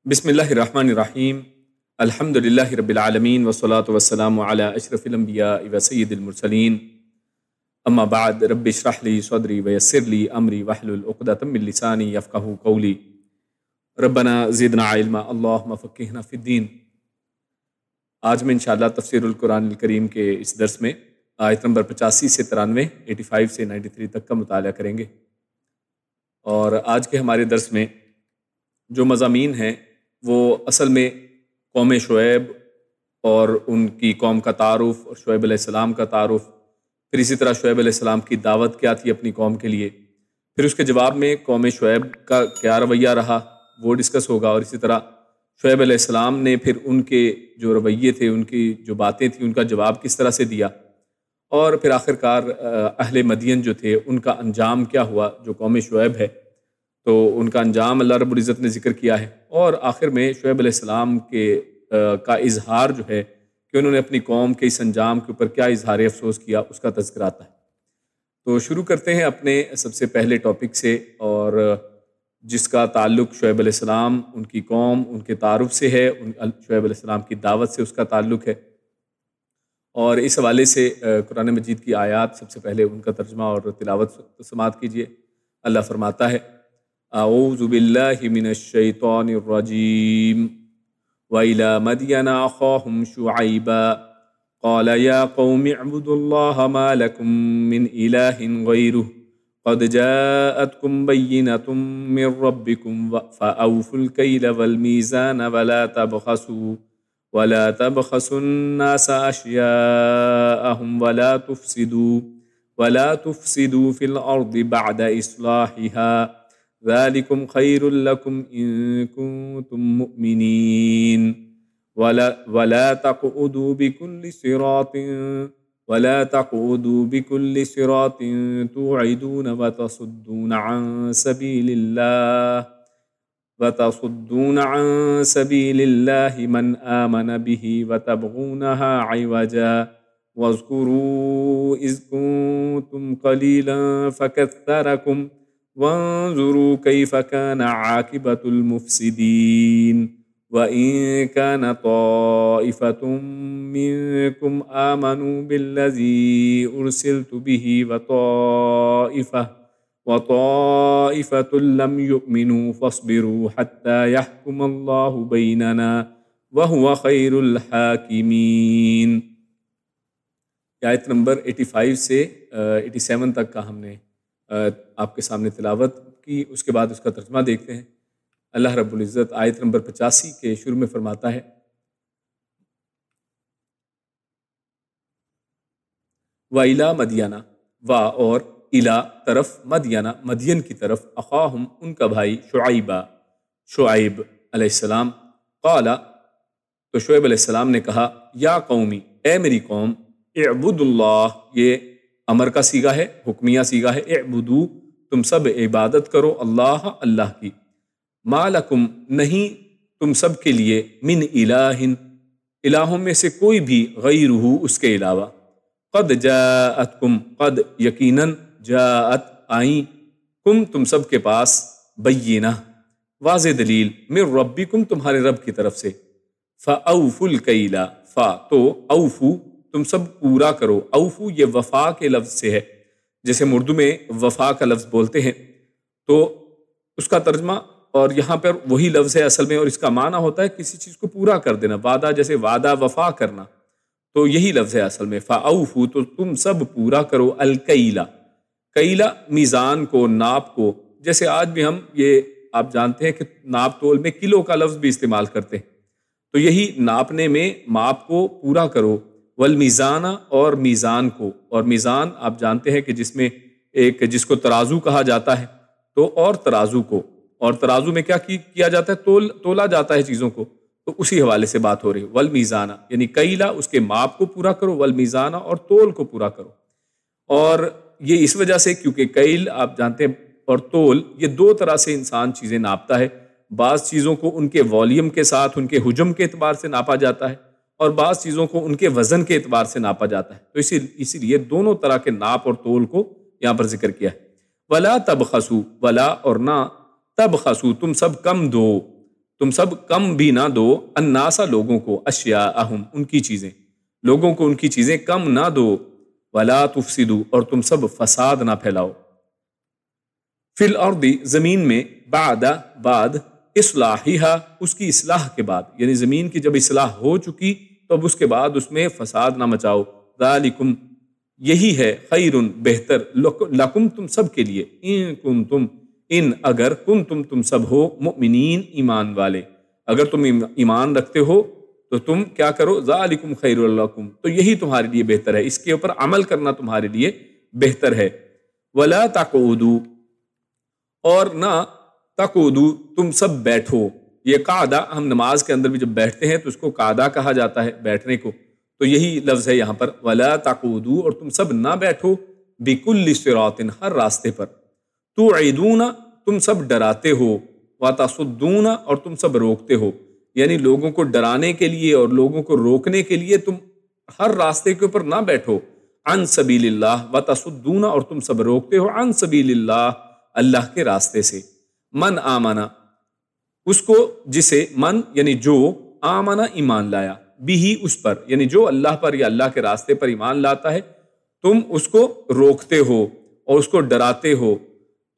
بسم اللہ الرحمن الرحیم الحمد للہ رب العالمین والصلاة والسلام علی اشرف الانبیاء و سید المرسلین اما بعد رب اشرح لی صدری ویسر لی امری واحلل عقدۃ من لسانی یفقہوا قولی ربنا زدنا علما اللہم فقہنا فی الدین۔ آج میں انشاءاللہ تفسیر القرآن الکریم کے اس درس میں آیت نمبر 85 سے 93 85 سے 93 تک کا مطالعہ کریں گے، اور آج کے ہمارے درس میں جو مضامین ہیں وہ اصل میں قوم شعیب اور ان کی قوم کا تعارف اور شعیب علیہ السلام کا تعارف، پھر اسی طرح شعیب علیہ السلام کی دعوت کیا تھی اپنی قوم کے لیے، پھر اس کے جواب میں قوم شعیب کا کیا رویہ رہا وہ ڈسکس ہوگا، اور اسی طرح شعیب علیہ السلام نے پھر ان کے جو رویے تھے، ان کی جو باتیں تھیں، ان کا جواب کس طرح سے دیا، اور پھر آخر کار اہل مدین جو تھے ان کا انجام کیا ہوا، جو قوم شعیب ہے تو ان کا انجام اللہ رب العزت نے ذکر کیا ہے، اور آخر میں شعیب علیہ السلام کا اظہار جو ہے کہ انہوں نے اپنی قوم کے اس انجام کے اوپر کیا اظہار افسوس کیا، اس کا تذکرہ آتا ہے۔ تو شروع کرتے ہیں اپنے سب سے پہلے ٹاپک سے، اور جس کا تعلق شعیب علیہ السلام، ان کی قوم، ان کے تعارف سے ہے، شعیب علیہ السلام کی دعوت سے اس کا تعلق ہے، اور اس حوالے سے قرآن مجید کی آیات سب سے پہلے ان کا ترجمہ اور تلاوت سماعت کیجیے۔ اللہ فرماتا ہے اعوذ باللہ من الشیطان الرجیم وَإِلَى مَدْيَنَ أَخَاهُمْ شُعَيْبًا قَالَ يَا قَوْمِ اعْبُدُوا اللَّهَ مَا لَكُم مِّنْ إِلَٰهٍ غَيْرُهُ قَدْ جَاءَتْكُم بَيِّنَةٌ مِّن رَّبِّكُمْ فَأَوْفُوا الْكَيْلَ وَالْمِيزَانَ وَلَا تَبْخَسُوا النَّاسَ أَشْيَاءَهُمْ وَلَا تُفْسِدُوا فِي الْأَرْضِ بَعْدَ إِصْلَاحِهَا ذَلِكُمْ خَيْرٌ لَكُمْ إِن كُنتُم مُّؤْمِنِينَ وَلَا تَقْعُدُوا بِكُلِّ صِرَاطٍ تُوعِدُونَ وَتَصُدُّونَ عَن سَبِيلِ اللَّهِ مَنْ آمَنَ بِهِ وَتَبْغُونَهَا عِوَجًا وَاذْكُرُوا إِذْ كُنتُمْ قَلِيلًا فَكَثَّرَكُمْ وانظروا كيف كان عاقبة المفسدين وإن كان طائفة منكم آمنوا بالذي أرسلت به وطائفة لم يؤمنوا فاصبروا حتى يحكم الله بيننا وهو خير الحاكمين۔ آیت نمبر 85 سے 87 تک کا ہم نے آپ کے سامنے تلاوت کی، اس کے بعد اس کا ترجمہ دیکھتے ہیں۔ اللہ رب العزت آیت نمبر 85 کے شروع میں فرماتا ہے وَإِلَى مَدْيَنَ، اور اِلیٰ طرف، مدینہ مدین کی طرف، اخاہم ان کا بھائی، شعیب علیہ السلام، قال تو شعیب علیہ السلام نے کہا، یا قومی اے میری قوم، اعبدوا اللہ، یہ امر کا صیغہ ہے، حکمیہ صیغہ ہے، اعبدو تم سب عبادت کرو، اللہ کی، ما لکم نہیں تم سب کے لیے، من الہ الہوں میں سے کوئی بھی، غیرہ اس کے علاوہ، قد جاءتکم قد یقیناً، جاءت آئیں، کم تم سب کے پاس، بینہ واضح دلیل، من ربکم تمہارے رب کی طرف سے، فاوفوا الکیل، تو اوفو تم سب پورا کرو، اوفو یہ وفا کے لفظ سے ہے، جیسے ہم اردو میں وفا کا لفظ بولتے ہیں تو اس کا ترجمہ، اور یہاں پر وہی لفظ ہے اصل میں، اور اس کا معنی ہوتا ہے کسی چیز کو پورا کر دینا، وعدہ، جیسے وعدہ وفا کرنا، تو یہی لفظ ہے اصل میں، فاوفو تو تم سب پورا کرو، الکیلا، کیلا میزان کو، ناپ کو، جیسے آج بھی ہم یہ آپ جانتے ہیں کہ ناپ تول میں کلو کا لفظ بھی استعمال کرتے ہیں، تو یہی ناپنے میں ماپ کو پورا کرو، والمیزانہ اور میزان کو، اور میزان آپ جانتے ہیں کہ جس کو ترازو کہا جاتا ہے، تو اور ترازو کو، اور ترازو میں کیا کیا جاتا ہے، تولا جاتا ہے چیزوں کو، تو اسی حوالے سے بات ہو رہی ہے، والمیزانہ یعنی کیلا اس کے ماپ کو پورا کرو، والمیزانہ اور تول کو پورا کرو، اور یہ اس وجہ سے کیونکہ کیل آپ جانتے ہیں اور تول، یہ دو طرح سے انسان چیزیں ناپتا ہے، بعض چیزوں کو ان کے والیوم کے ساتھ، ان کے حجم کے اعتبار سے ناپا جاتا ہے، اور بعض چیزوں کو ان کے وزن کے اعتبار سے ناپا جاتا ہے، تو اسی لیے دونوں طرح کے ناپ اور تول کو یہاں پر ذکر کیا ہے۔ ولا تبخسو، ولا اور نہ، تبخسو تم سب کم دو، تم سب کم بھی نہ دو الناسا لوگوں کو اشیاءہم ان کی چیزیں، لوگوں کو ان کی چیزیں کم نہ دو، ولا تفسدوا اور تم سب فساد نہ پھیلاؤ، فی الارض زمین میں، بعد اصلاحیہا اس کی اصلاح کے بعد، یعنی زمین کی جب اصلاح ہو چکی تو اب اس کے بعد اس میں فساد نہ مچاؤ، ذالکم یہی ہے، خیر بہتر، لکم تم سب کے لیے، ان کنتم ان اگر کنتم تم سب ہو مؤمنین ایمان والے، اگر تم ایمان رکھتے ہو تو تم کیا کرو، ذالکم خیر لکم تو یہی تمہارے لیے بہتر ہے، اس کے اوپر عمل کرنا تمہارے لیے بہتر ہے، ولا تقعدوا اور نہ تقعدوا تم سب بیٹھو، یہ قعدہ ہم نماز کے اندر بھی جب بیٹھتے ہیں تو اس کو قعدہ کہا جاتا ہے بیٹھنے کو، تو یہی لفظ ہے یہاں پر، ولا تقعدوا اور تم سب نہ بیٹھو، بکل صراط ہر راستے پر، توعدون تم سب ڈراتے ہو، وتصدون اور تم سب روکتے ہو، یعنی لوگوں کو ڈرانے کے لیے اور لوگوں کو روکنے کے لیے تم ہر راستے کے اوپر نہ بیٹھو، عن سبیل اللہ، وتصدون اور تم سب روکتے ہو، عن سبیل اللہ اللہ کے راستے سے، من آمنا اس کو، جسے من یعنی جو، آمنا ایمان لایا، بھی اس پر یعنی جو اللہ پر یا اللہ کے راستے پر ایمان لاتا ہے تم اس کو روکتے ہو اور اس کو ڈراتے ہو،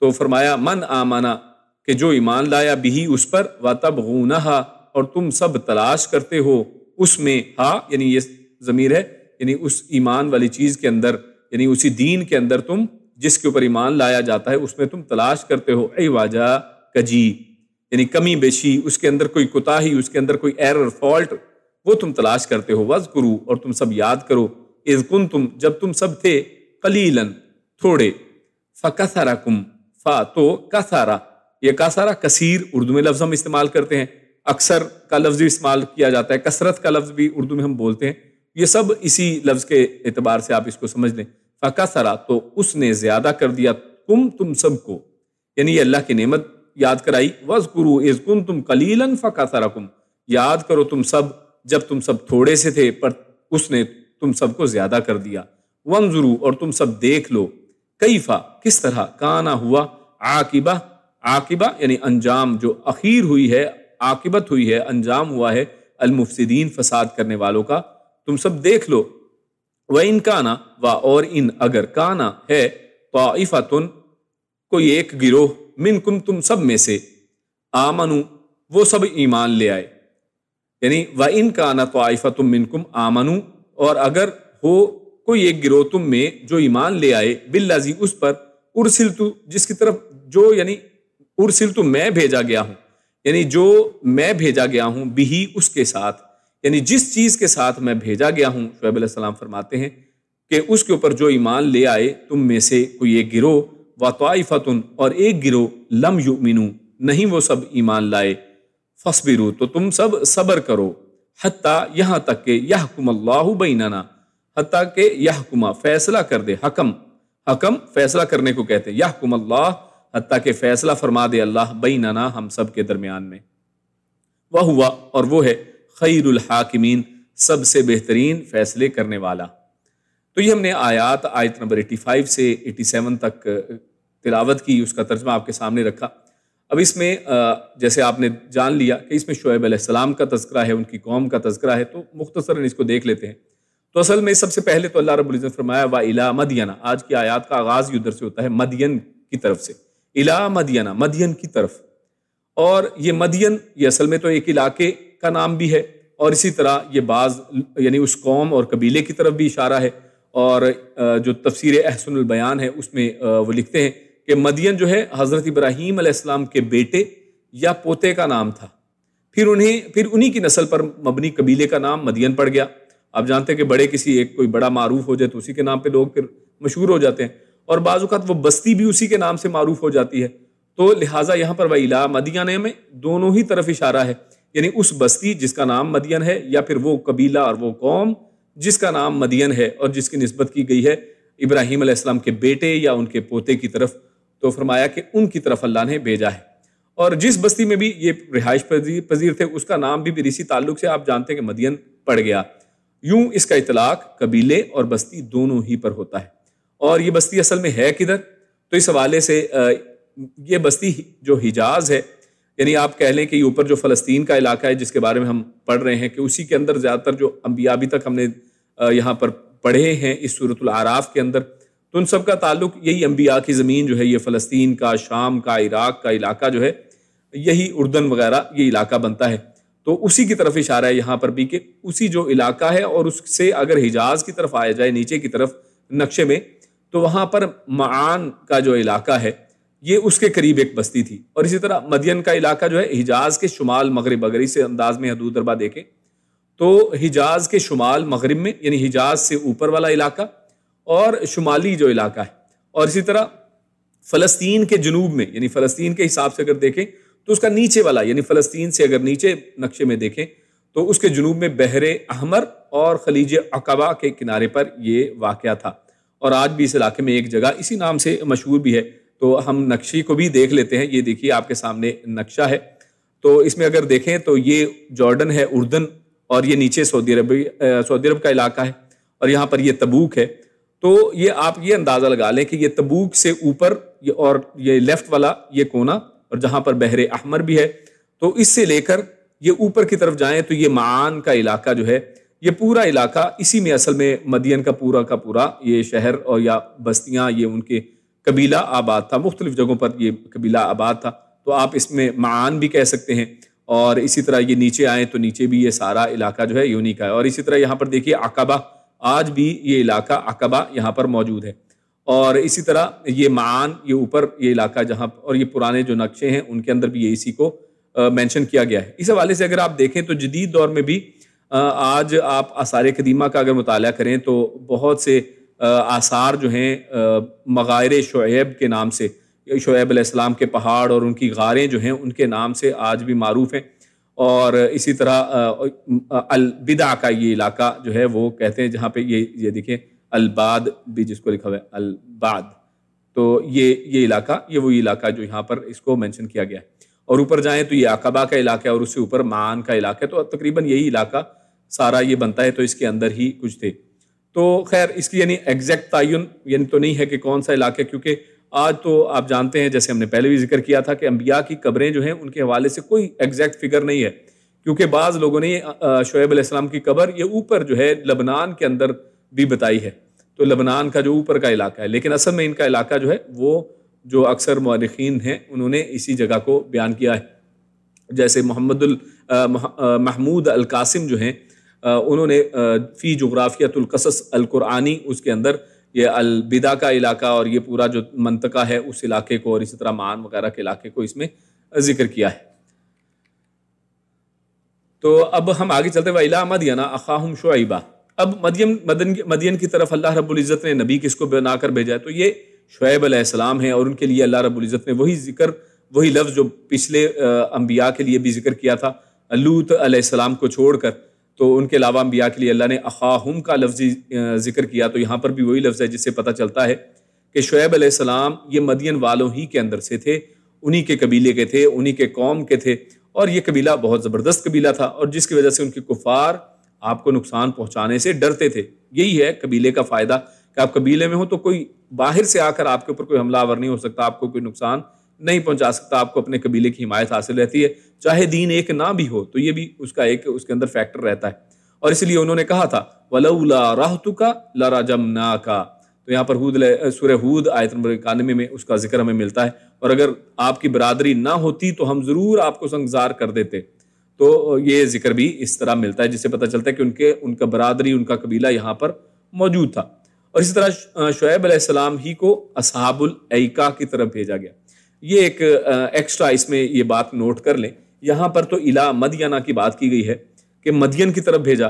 تو فرمایا من آمنا کہ جو ایمان لایا بھی اس پر، وتبغونہا اور تم سب تلاش کرتے ہو اس میں، ہاں یعنی یہ ضمیر ہے، یعنی اس ایمان والی چیز کے اندر، یعنی اسی دین کے اندر تم جس کے اوپر ایمان لایا جاتا ہے اس میں تم تلاش کرتے ہو، عوجا کجی یعنی کمی بیشی، اس کے اندر کوئی کوتاہی، اس کے اندر کوئی ایرر فالٹ، وہ تم تلاش کرتے ہو، وذکروا اور تم سب یاد کرو، اذ کنتم جب تم سب تھے، قلیلاً تھوڑے، فکثرکم فا تو کثرا، یہ کثرا کثیر اردو میں لفظ ہم استعمال کرتے ہیں، اکثر کا لفظ بھی استعمال کیا جاتا ہے، کثرت کا لفظ بھی اردو میں ہم بولتے ہیں، یہ سب اسی لفظ کے اعتبار سے آپ اس کو سمجھ لیں، فکثرا تو اس نے زیادہ کر دیا تم سب کو، یعنی یہ اللہ کی نعمت یاد کرائی، وَاذْكُرُوا اِذْ كُنْتُمْ قَلِيلًا فَكَثَرَكُمْ یاد کرو تم سب جب تم سب تھوڑے سے تھے پر اس نے تم سب کو زیادہ کر دیا، وَانظُرُوا اور تم سب دیکھ لو، کیفا کس طرح، کانا ہوا، عاقبہ یعنی انجام، جو اخیر ہوئی ہے، عاقبت ہوئی ہے، انجام ہوا ہے، المفسدین فساد کرنے والوں کا، تم سب دیکھ لو، وَإِن كَانَ اور ان اگر، کانا ہے، طَائِفَةٌ کوئی ایک گروہ، منکم تم سب میں سے، آمنو وہ سب ایمان لے آئے، یعنی وَإِن كَانَ طَائِفَةٌ مِّنكُمْ آمَنُوا اور اگر ہو کوئی ایک گروہ تم میں جو ایمان لے آئے، بالذی اس پر، ارسلتو جس کی طرف، جو یعنی ارسلتو میں بھیجا گیا ہوں، یعنی جو میں بھیجا گیا ہوں، بھی اس کے ساتھ، یعنی جس چیز کے ساتھ میں بھیجا گیا ہوں، شعیب علیہ السلام فرماتے ہیں کہ اس کے اوپر جو ایمان لے آئے تم میں سے کوئی ایک گروہ، وَطَائِفَةٌ اور ایک گروہ، لم یؤمنوا نہیں وہ سب ایمان لائے، فَاصْبِرُوا تو تم سب صبر کرو، حتیٰ یہاں تک کہ یحکم اللہ بیننا حتیٰ کہ یحکم فیصلہ کر دے، حکم فیصلہ کرنے کو کہتے ہیں، یحکم اللہ حتیٰ کہ فیصلہ فرما دے اللہ بیننا ہم سب کے درمیان میں، وہوا اور وہ ہے خیر الحاکمین سب سے بہترین فیصلے کرنے والا۔ تو یہ ہم نے آیت نمبر 85 سے 87 تک تلاوت کی، اس کا ترجمہ آپ کے سامنے رکھا۔ اب اس میں جیسے آپ نے جان لیا کہ اس میں شعیب علیہ السلام کا تذکرہ ہے، ان کی قوم کا تذکرہ ہے، تو مختصراً اس کو دیکھ لیتے ہیں۔ تو اصل میں سب سے پہلے تو اللہ رب العزت نے فرمایا وَإِلَىٰ مَدْيَنَ، آج کی آیات کا آغاز ہی ادھر سے ہوتا ہے، مدین کی طرف سے، اِلَىٰ مَدْيَنَ مدین کی طرف، اور یہ مدین یہ اصل میں تو ایک علاقے کا نام بھی ہے، اور اسی طرح یہ بعض یعنی اس قوم اور قبیلے کی طرف بھی اشارہ ہے، اور جو تفسیر احسن البیان ہے اس میں وہ لکھتے ہیں کہ مدین جو ہے حضرت ابراہیم علیہ السلام کے بیٹے یا پوتے کا نام تھا، پھر انہی کی نسل پر مبنی قبیلے کا نام مدین پڑ گیا۔ آپ جانتے ہیں کہ بڑے کسی ایک کوئی بڑا معروف ہو جائے تو اسی کے نام پہ لوگ پھر مشہور ہو جاتے ہیں، اور بعض اوقات وہ بستی بھی اسی کے نام سے معروف ہو جاتی ہے، تو لہٰذا یہاں پر وَإِلَىٰ مَدْيَنَ میں دونوں ہی طرف اشارہ ہے، یعنی اس بستی جس کا نام مدین ہے، یا پھر وہ قبیلہ اور وہ قوم جس کا نام مدین ہے اور جس کی نسبت کی گئی ہے ابراہیم علیہ السلام کے بیٹے یا ان کے پوتے کی طرف، تو فرمایا کہ ان کی طرف اللہ نے بھیجا ہے، اور جس بستی میں بھی یہ رہائش پذیر تھے اس کا نام بھی اسی تعلق سے آپ جانتے ہیں کہ مدین پڑ گیا۔ یوں اس کا اطلاق قبیلے اور بستی دونوں ہی پر ہوتا ہے، اور یہ بستی اصل میں ہے کدھر، تو اس حوالے سے یہ بستی جو حجاز ہے، یعنی آپ کہہ لیں کہ یہ اوپر جو فلسطین کا علاقہ ہے جس کے بارے میں ہم پڑھ رہے ہیں کہ اسی کے اندر زیادہ تر جو انبیاء ابھی تک ہم نے یہاں پر پڑھے ہیں اس سورۃ الاعراف کے اندر، تو ان سب کا تعلق یہی انبیاء کی زمین جو ہے یہ فلسطین کا، شام کا، عراق کا علاقہ جو ہے یہی اردن وغیرہ یہ علاقہ بنتا ہے. تو اسی کی طرف اشارہ ہے یہاں پر بھی کہ اسی جو علاقہ ہے، اور اس سے اگر حجاز کی طرف آیا جائے نیچے کی طرف نقشے میں، تو وہاں پر معان کا جو علاقہ ہے یہ اس کے قریب ایک بستی تھی. اور اسی طرح مدین کا علاقہ جو ہے حجاز کے شمال مغرب، اگر اس انداز میں حدود دربا دیکھیں تو حجاز کے شمال مغرب میں، یعنی حجاز سے اوپر والا علاقہ اور شمالی جو علاقہ ہے، اور اسی طرح فلسطین کے جنوب میں، یعنی فلسطین کے حساب سے اگر دیکھیں تو اس کا نیچے والا، یعنی فلسطین سے اگر نیچے نقشے میں دیکھیں تو اس کے جنوب میں بحر احمر اور خلیج عقبہ کے کنارے پر یہ واقعہ تھا. اور آج بھی اس علاقے میں ایک جگہ اسی نام سے مشہور بھی ہے. تو ہم نقشے کو بھی دیکھ لیتے ہیں. یہ دیکھیے آپ کے سامنے نقشہ ہے، تو اس میں اگر دیکھیں تو یہ جارڈن ہے، اردن، اور یہ نیچے سعودی عرب کا علاقہ ہے، اور یہاں پر یہ تبوک ہے. تو یہ آپ یہ اندازہ لگا لیں کہ یہ تبوک سے اوپر اور یہ لیفٹ والا یہ کونا، اور جہاں پر بحر احمر بھی ہے، تو اس سے لے کر یہ اوپر کی طرف جائیں تو یہ معان کا علاقہ جو ہے یہ پورا علاقہ، اسی میں اصل میں مدین کا پورا یہ شہر اور یا بستیاں، یہ ان کے قبیلہ آباد تھا. مختلف جگہوں پر یہ قبیلہ آباد تھا، تو آپ اس میں معان بھی کہہ سکتے ہیں. اور اسی طرح یہ نیچے آئیں تو نیچے بھی یہ سارا علاقہ جو ہے یونی کا ہے. اور اسی طرح یہاں پر دیکھیے عقبہ، آج بھی یہ علاقہ عقبہ یہاں پر موجود ہے. اور اسی طرح یہ معان، یہ اوپر یہ علاقہ جہاں، اور یہ پرانے جو نقشے ہیں ان کے اندر بھی یہ اسی کو مینشن کیا گیا ہے. اس حوالے سے اگر آپ دیکھیں تو جدید دور میں بھی آج آپ آثار قدیمہ کا اگر مطالعہ کریں تو بہت سے آثار جو ہیں مغائر شعیب کے نام سے، شعیب علیہ السلام کے پہاڑ اور ان کی غاریں جو ہیں ان کے نام سے آج بھی معروف ہیں. اور اسی طرح البدع کا یہ علاقہ جو ہے وہ کہتے ہیں، جہاں پہ یہ دیکھیں الباد بھی جس کو لکھا ہوا ہے الباد، تو یہ علاقہ، یہ وہی علاقہ جو یہاں پر اس کو مینشن کیا گیا ہے. اور اوپر جائیں تو یہ عقبہ کا علاقہ ہے، اور اس سے اوپر معان کا علاقہ ہے. تو تقریباً یہی علاقہ سارا یہ بنتا ہے. تو اس کے اندر ہی کچھ تھے. تو خیر اس کی یعنی ایگزیکٹ تعین یعنی تو نہیں ہے کہ کون سا علاقہ ہے، کیونکہ آج تو آپ جانتے ہیں جیسے ہم نے پہلے بھی ذکر کیا تھا کہ انبیاء کی قبریں جو ہیں ان کے حوالے سے کوئی ایگزیکٹ فگر نہیں ہے، کیونکہ بعض لوگوں نے شعیب علیہ السلام کی قبر یہ اوپر جو ہے لبنان کے اندر بھی بتائی ہے، تو لبنان کا جو اوپر کا علاقہ ہے. لیکن اصل میں ان کا علاقہ جو ہے وہ جو اکثر مورخین ہیں انہوں نے اسی جگہ کو بیان کیا ہے. جیسے محمود القاسم جو ہیں انہوں نے فی جغرافیۃ القصص القرآنی اس کے اندر یہ البدع کا علاقہ اور یہ پورا جو منطقہ ہے اس علاقے کو، اور اسی طرح معان وغیرہ کے علاقے کو اس میں ذکر کیا ہے. تو اب ہم آگے چلتے ہیں. وَإِلَىٰ مَدْيَنَ أَخَاهُمْ شُعَيْبًا. اب مدین کی طرف اللہ رب العزت نے نبی کس کو بنا کر بھیجا ہے؟ تو یہ شعیب علیہ السلام ہیں، اور ان کے لیے اللہ رب العزت نے وہی لفظ جو پچھلے انبیاء کے لیے بھی ذکر کیا تھا لوط علیہ السلام کو چھوڑ کر، تو ان کے علاوہ انبیاء کے لیے اللہ نے اخاہم کا لفظی ذکر کیا. تو یہاں پر بھی وہی لفظ ہے جس سے پتہ چلتا ہے کہ شعیب علیہ السلام یہ مدین والوں ہی کے اندر سے تھے، انہی کے قبیلے کے تھے، انہی کے قوم کے تھے. اور یہ قبیلہ بہت زبردست قبیلہ تھا، اور جس کی وجہ سے ان کے کفار آپ کو نقصان پہنچانے سے ڈرتے تھے. یہی ہے قبیلے کا فائدہ کہ آپ قبیلے میں ہو تو کوئی باہر سے آ کر آپ کے اوپر کوئی حملہ آور نہیں ہو سکتا، آپ کو کوئی نقصان نہیں پہنچا سکتا. آپ کو اپنے قبیلے کی حمایت حاصل رہتی ہے، چاہے دین ایک نہ بھی ہو. تو یہ بھی اس کا ایک اس کے اندر فیکٹر رہتا ہے. اور اس لیے انہوں نے کہا تھا وَلَوْلَا رَحْتُكَ لَرَجَمْنَاكَ. تو یہاں پر سورہ ہود آیت نمبر 91 میں اس کا ذکر ہمیں ملتا ہے. اور اگر آپ کی برادری نہ ہوتی تو ہم ضرور آپ کو سنگزار کر دیتے. تو یہ ذکر بھی اس طرح ملتا ہے، جس سے پتہ چلتا ہے کہ ان کا برادری، ان کا قبیلہ یہاں پر موجود تھا. اور اسی طرح شعیب علیہ السلام ہی کو اصحاب الایکا کی طرف بھیجا گیا. یہ ایک ایکسٹرا اس میں یہ بات نوٹ کر لیں. یہاں پر تو الی مدینہ کی بات کی گئی ہے کہ مدین کی طرف بھیجا،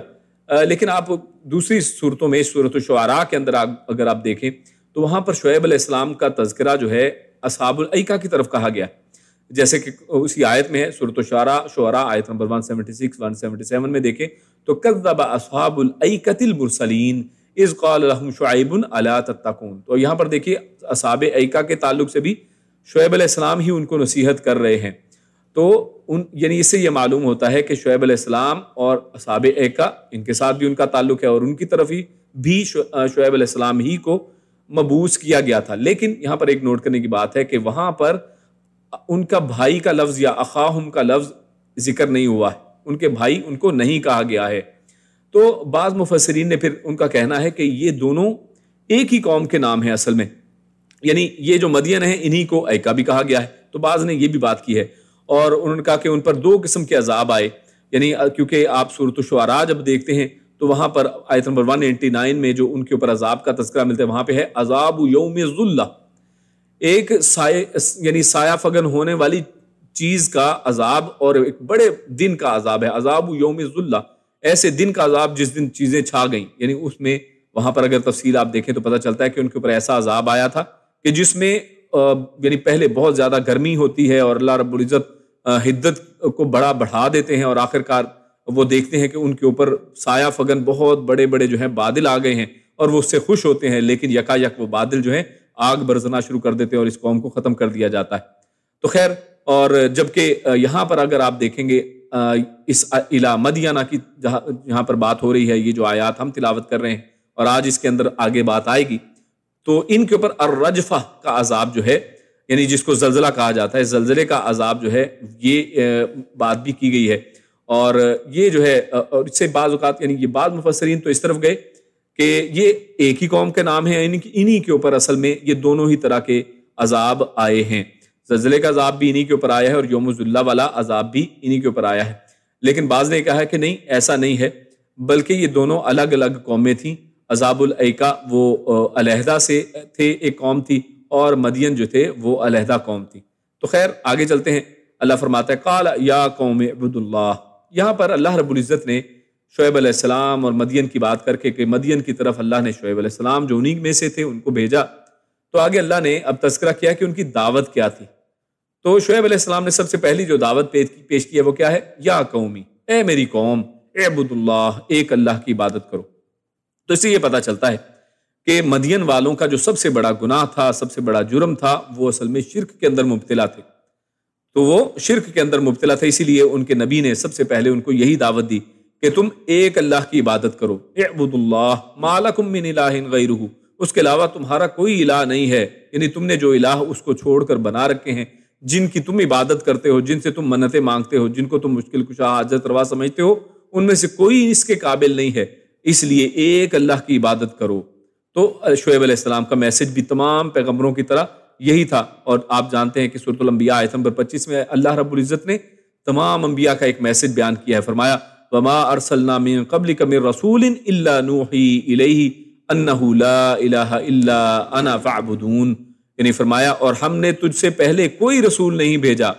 لیکن آپ دوسری صورتوں میں سورۃ الشعراء کے اندر اگر آپ دیکھیں تو وہاں پر شعیب علیہ السلام کا تذکرہ جو ہے اصحاب الایکا کی طرف کہا گیا، جیسے کہ اسی آیت میں ہے سورۃ الشعراء آیت نمبر 176 177 میں دیکھیں تو کذب اصحاب الایکۃ المرسلین اذ قال لهم شعیب الا تتقون. تو یہاں پر دیکھیے اصحاب ایکا کے تعلق سے بھی شعیب علیہ السلام ہی ان کو نصیحت کر رہے ہیں. تو یعنی اس سے یہ معلوم ہوتا ہے کہ شعیب علیہ السلام اور اصحاب ایکا ان کے ساتھ بھی ان کا تعلق ہے، اور ان کی طرف ہی بھی شعیب علیہ السلام ہی کو مبعوث کیا گیا تھا. لیکن یہاں پر ایک نوٹ کرنے کی بات ہے کہ وہاں پر ان کا بھائی کا لفظ یا اخاہم کا لفظ ذکر نہیں ہوا ہے، ان کے بھائی ان کو نہیں کہا گیا ہے۔ تو بعض مفسرین نے پھر ان کا کہنا ہے کہ یہ دونوں ایک ہی قوم کے نام ہیں اصل میں، یعنی یہ جو مدین ہیں انہی کو ایکا بھی کہا گیا ہے۔ تو بعض نے یہ بھی بات کی ہے، اور انہوں نے کہا کہ ان پر دو قسم کے عذاب آئے، یعنی کیونکہ آپ سورۃ الشعراء جب دیکھتے ہیں تو وہاں پر آیت نمبر 189 میں جو ان کے اوپر عذاب کا تذکرہ ملتا ہے وہاں پہ ہے عذاب یوم ذلہ، ایک یعنی سایہ فگن ہونے والی چیز کا عذاب، اور ایک بڑے دن کا عذاب ہے عذاب یوم ذلہ، ایسے دن کا عذاب جس دن چیزیں چھا گئیں، یعنی اس میں وہاں پر اگر تفصیل آپ دیکھیں تو پتہ چلتا ہے کہ ان کے اوپر ایسا عذاب آیا تھا کہ جس میں یعنی پہلے بہت زیادہ گرمی ہوتی ہے اور اللہ رب العزت حدت کو بڑھا دیتے ہیں، اور آخر کار وہ دیکھتے ہیں کہ ان کے اوپر سایہ فگن بہت بڑے بڑے جو ہیں بادل آ گئے ہیں، اور وہ اس سے خوش ہوتے ہیں، لیکن یکا یک وہ بادل جو ہیں آگ برسنا شروع کر دیتے ہیں اور اس قوم کو ختم کر دیا جاتا ہے۔ تو خیر، اور جبکہ یہاں پر اگر آپ دیکھیں گے اس الی مدینہ کی جہاں پر بات ہو رہی ہے، یہ جو آیات ہم تلاوت کر رہے ہیں اور آج اس کے اندر آگے بات آئے گی، تو ان کے اوپر الرجفہ کا عذاب جو ہے، یعنی جس کو زلزلہ کہا جاتا ہے، زلزلے کا عذاب جو ہے یہ بات بھی کی گئی ہے۔ اور یہ جو ہے، اور اس سے بعض اوقات یعنی یہ بعض مفسرین تو اس طرف گئے کہ یہ ایک ہی قوم کے نام ہیں، انہی کے اوپر اصل میں یہ دونوں ہی طرح کے عذاب آئے ہیں، زلزلے کا عذاب بھی انہی کے اوپر آیا ہے اور یوم الذلہ والا عذاب بھی انہی کے اوپر آیا ہے۔ لیکن بعض نے کہا ہے کہ نہیں، ایسا نہیں ہے، بلکہ یہ دونوں الگ الگ قومیں تھیں۔ عذاب الایکا وہ علیحدہ سے تھے، ایک قوم تھی، اور مدین جو تھے وہ علیحدہ قوم تھی۔ تو خیر آگے چلتے ہیں، اللہ فرماتا ہے قال یا قوم اعبدوا اللہ، یہاں پر اللہ رب العزت نے شعیب علیہ السلام اور مدین کی بات کر کے کہ مدین کی طرف اللہ نے شعیب علیہ السلام جو انہی میں سے تھے ان کو بھیجا، تو آگے اللہ نے اب تذکرہ کیا کہ ان کی دعوت کیا تھی۔ تو شعیب علیہ السلام نے سب سے پہلی جو دعوت پیش کی ہے وہ کیا ہے؟ یا قومی، اے میری قوم، اعبدوا اللہ، ایک اللہ کی عبادت کرو۔ تو اس سے یہ پتہ چلتا ہے کہ مدین والوں کا جو سب سے بڑا گناہ تھا، سب سے بڑا جرم تھا، وہ اصل میں شرک کے اندر مبتلا تھے۔ تو وہ شرک کے اندر مبتلا تھے، اسی لیے ان کے نبی نے سب سے پہلے ان کو یہی دعوت دی کہ تم ایک اللہ کی عبادت کرو، اعبدوا اللہ ما لکم من الہ غیرہ، اس کے علاوہ تمہارا کوئی الہ نہیں ہے، یعنی تم نے جو الہ اس کو چھوڑ کر بنا رکھے ہیں، جن کی تم عبادت کرتے ہو، جن سے تم منتیں مانگتے ہو، جن کو تم مشکل کشا حاجت روا سمجھتے ہو، ان میں سے کوئی اس کے قابل نہیں ہے، اس لیے ایک اللہ کی عبادت کرو۔ تو شعیب علیہ السلام کا میسج بھی تمام پیغمبروں کی طرح یہی تھا، اور آپ جانتے ہیں کہ سورۃ الانبیاء آیت نمبر 25 میں اللہ رب العزت نے تمام انبیاء کا ایک میسج بیان کیا ہے، فرمایا وما ارسلنا من قبلک من رسول الا نوحی الیہ انہ لا الہ الا انا فاعبدون، یعنی فرمایا اور ہم نے تجھ سے پہلے کوئی رسول نہیں بھیجا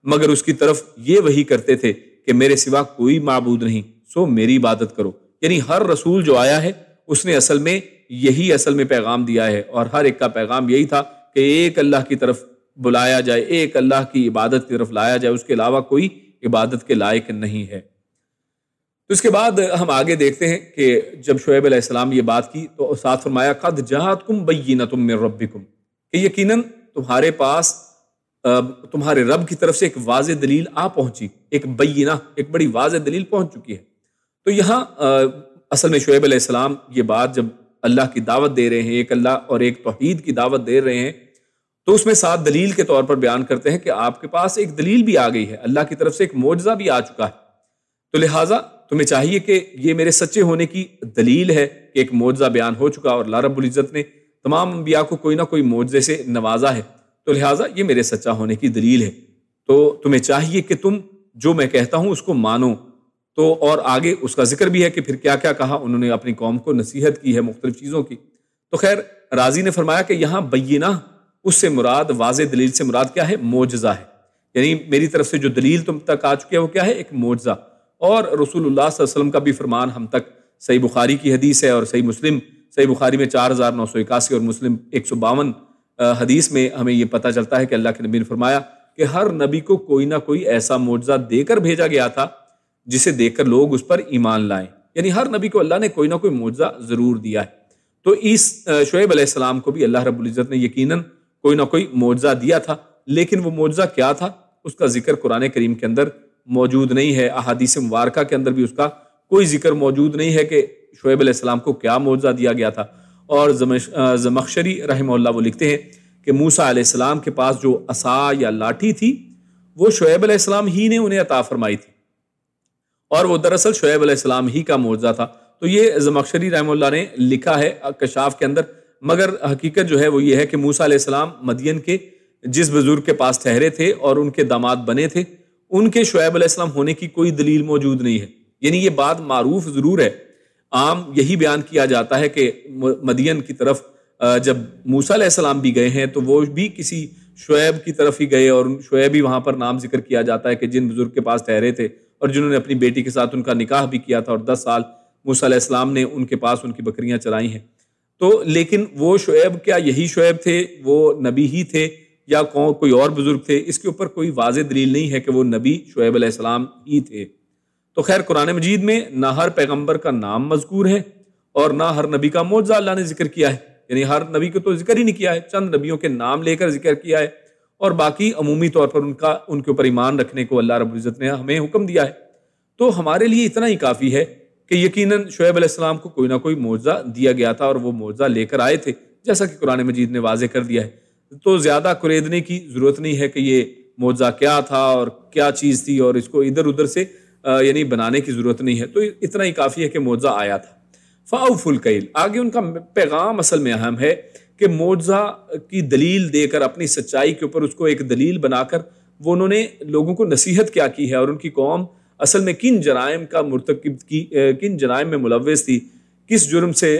مگر اس کی طرف یہ وحی کرتے تھے کہ میرے سوا کوئی معبود نہیں، سو میری عبادت کرو۔ یعنی ہر رسول جو آیا ہے اس نے اصل میں یہی اصل میں پیغام دیا ہے، اور ہر ایک کا پیغام یہی تھا کہ ایک اللہ کی طرف بلایا جائے، ایک اللہ کی عبادت کی طرف لایا جائے، اس کے علاوہ کوئی عبادت کے لائق نہیں ہے۔ تو اس کے بعد ہم آگے دیکھتے ہیں کہ جب شعیب علیہ السلام یہ بات کی تو ساتھ فرمایا قد جاءتکم بینۃ من ربکم، کہ یقیناً تمہارے پاس تمہارے رب کی طرف سے ایک واضح دلیل آ پہنچی، ایک بینہ، ایک بڑی واضح دلیل پہنچ چکی ہے۔ تو یہاں اصل میں شعیب علیہ السلام یہ بات جب اللہ کی دعوت دے رہے ہیں، ایک اللہ اور ایک توحید کی دعوت دے رہے ہیں، تو اس میں ساتھ دلیل کے طور پر بیان کرتے ہیں کہ آپ کے پاس ایک دلیل بھی آ گئی ہے، اللہ کی طرف سے ایک معجزہ بھی آ چکا ہے، تو لہٰذا تمہیں چاہیے کہ یہ میرے سچے ہونے کی دلیل ہے کہ ایک معجزہ بیان ہو چکا، اور اللہ رب العزت نے تمام انبیاء کو کوئی نہ کوئی معجزے سے نوازا ہے، تو لہٰذا یہ میرے سچا ہونے کی دلیل ہے، تو تمہیں چاہیے کہ تم جو میں کہتا ہوں اس کو مانو۔ تو اور آگے اس کا ذکر بھی ہے کہ پھر کیا کیا کہا، انہوں نے اپنی قوم کو نصیحت کی ہے مختلف چیزوں کی۔ تو خیر رازی نے فرمایا کہ یہاں بینہ اس سے مراد، واضح دلیل سے مراد کیا ہے؟ معجزہ ہے، یعنی میری طرف سے جو دلیل تم تک آ چکی ہے وہ کیا ہے؟ ایک معجزہ۔ اور رسول اللہ صلی اللہ علیہ وسلم کا بھی فرمان ہم تک صحیح بخاری کی حدیث ہے، اور صحیح مسلم، صحیح بخاری میں 4981 اور مسلم 152 حدیث میں ہمیں یہ پتہ چلتا ہے کہ اللہ کے نبی نے فرمایا کہ ہر نبی کو کوئی نہ کوئی ایسا معجزہ دے کر بھیجا گیا تھا جسے دیکھ کر لوگ اس پر ایمان لائیں، یعنی ہر نبی کو اللہ نے کوئی نہ کوئی معجزہ ضرور دیا ہے۔ تو اس شعیب علیہ السلام کو بھی اللہ رب العزت نے یقیناً کوئی نہ کوئی معجزہ دیا تھا، لیکن وہ معجزہ کیا تھا اس کا ذکر قرآن کریم کے اندر موجود نہیں ہے، احادیث مبارکہ کے اندر بھی اس کا کوئی ذکر موجود نہیں ہے کہ شعیب علیہ السلام کو کیا معجزہ دیا گیا تھا۔ اور زمخشری رحمہ اللہ وہ لکھتے ہیں کہ موسیٰ علیہ السلام کے پاس جو عصا یا لاٹھی تھی وہ شعیب علیہ السلام ہی نے انہیں عطا فرمائی تھی، اور وہ دراصل شعیب علیہ السلام ہی کا معجزہ تھا۔ تو یہ زمخشری رحمہ اللہ نے لکھا ہے کشاف کے اندر، مگر حقیقت جو ہے وہ یہ ہے کہ موسیٰ علیہ السلام مدین کے جس بزرگ کے پاس ٹھہرے تھے اور ان کے داماد بنے تھے، ان کے شعیب علیہ السلام ہونے کی کوئی دلیل موجود نہیں ہے۔ یعنی یہ بات معروف ضرور ہے، عام یہی بیان کیا جاتا ہے کہ مدین کی طرف جب موسیٰ علیہ السلام بھی گئے ہیں تو وہ بھی کسی شعیب کی طرف ہی گئے، اور شعیب ہی وہاں پر نام ذکر کیا جاتا ہے کہ جن بزرگ کے پاس ٹھہرے تھے اور جنہوں نے اپنی بیٹی کے ساتھ ان کا نکاح بھی کیا تھا، اور 10 سال موسیٰ علیہ السلام نے ان کے پاس ان کی بکریاں چرائی ہیں۔ تو لیکن وہ شعیب کیا یہی شعیب تھے، وہ نبی ہی تھے یا کوئی اور بزرگ تھے؟ اس کے اوپر کوئی واضح دلیل نہیں ہے کہ وہ نبی شعیب علیہ السلام ہی تھے۔ تو خیر قرآن مجید میں نہ ہر پیغمبر کا نام مذکور ہے اور نہ ہر نبی کا معجزہ اللہ نے ذکر کیا ہے، یعنی ہر نبی کو تو ذکر ہی نہیں کیا ہے، چند نبیوں کے نام لے کر ذکر کیا ہے، اور باقی عمومی طور پر ان کے اوپر ایمان رکھنے کو اللہ رب العزت نے ہمیں حکم دیا ہے۔ تو ہمارے لیے اتنا ہی کافی ہے کہ یقیناً شعیب علیہ السلام کو کوئی نہ کوئی معجزہ دیا گیا تھا، اور وہ معجزہ لے کر آئے تھے، جیسا کہ قرآن مجید نے واضح کر دیا ہے۔ تو زیادہ کریدنے کی ضرورت نہیں ہے کہ یہ معجزہ کیا تھا اور کیا چیز تھی، اور اس کو ادھر ادھر سے یعنی بنانے کی ضرورت نہیں ہے۔ تو اتنا ہی کافی ہے کہ معجزہ آیا تھا۔ فَأَوْفُوا الْكَيْلَ، آگے ان کا پیغام اصل میں اہم ہے کہ معجزہ کی دلیل دے کر، اپنی سچائی کے اوپر اس کو ایک دلیل بنا کر وہ انہوں نے لوگوں کو نصیحت کیا کی ہے، اور ان کی قوم اصل میں کن جرائم کا مرتکب کی، کن جرائم میں ملوث تھی، کس جرم سے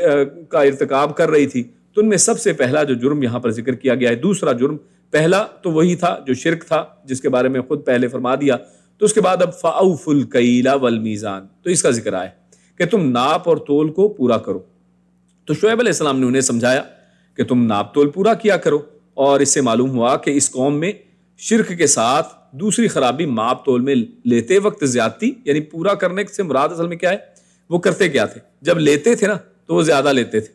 کا ارتکاب کر رہی تھی۔ تو ان میں سب سے پہلا جو جرم یہاں پر ذکر کیا گیا ہے، دوسرا جرم، پہلا تو وہی تھا جو شرک تھا جس کے بارے میں خود پہلے فرما دیا، تو اس کے بعد اب فَأَوْفُوا الْكَيْلَ وَالْمِيزَانَ، تو اس کا ذکر آیا کہ تم ناپ اور تول کو پورا کرو۔ تو شعیب علیہ السلام نے انہیں سمجھایا کہ تم ناپ تول پورا کیا کرو، اور اس سے معلوم ہوا کہ اس قوم میں شرک کے ساتھ دوسری خرابی ماپ تول میں لیتے وقت زیادتی، یعنی پورا کرنے سے مراد اصل میں کیا ہے، وہ کرتے کیا تھے، جب لیتے تھے نا تو وہ زیادہ لیتے تھے،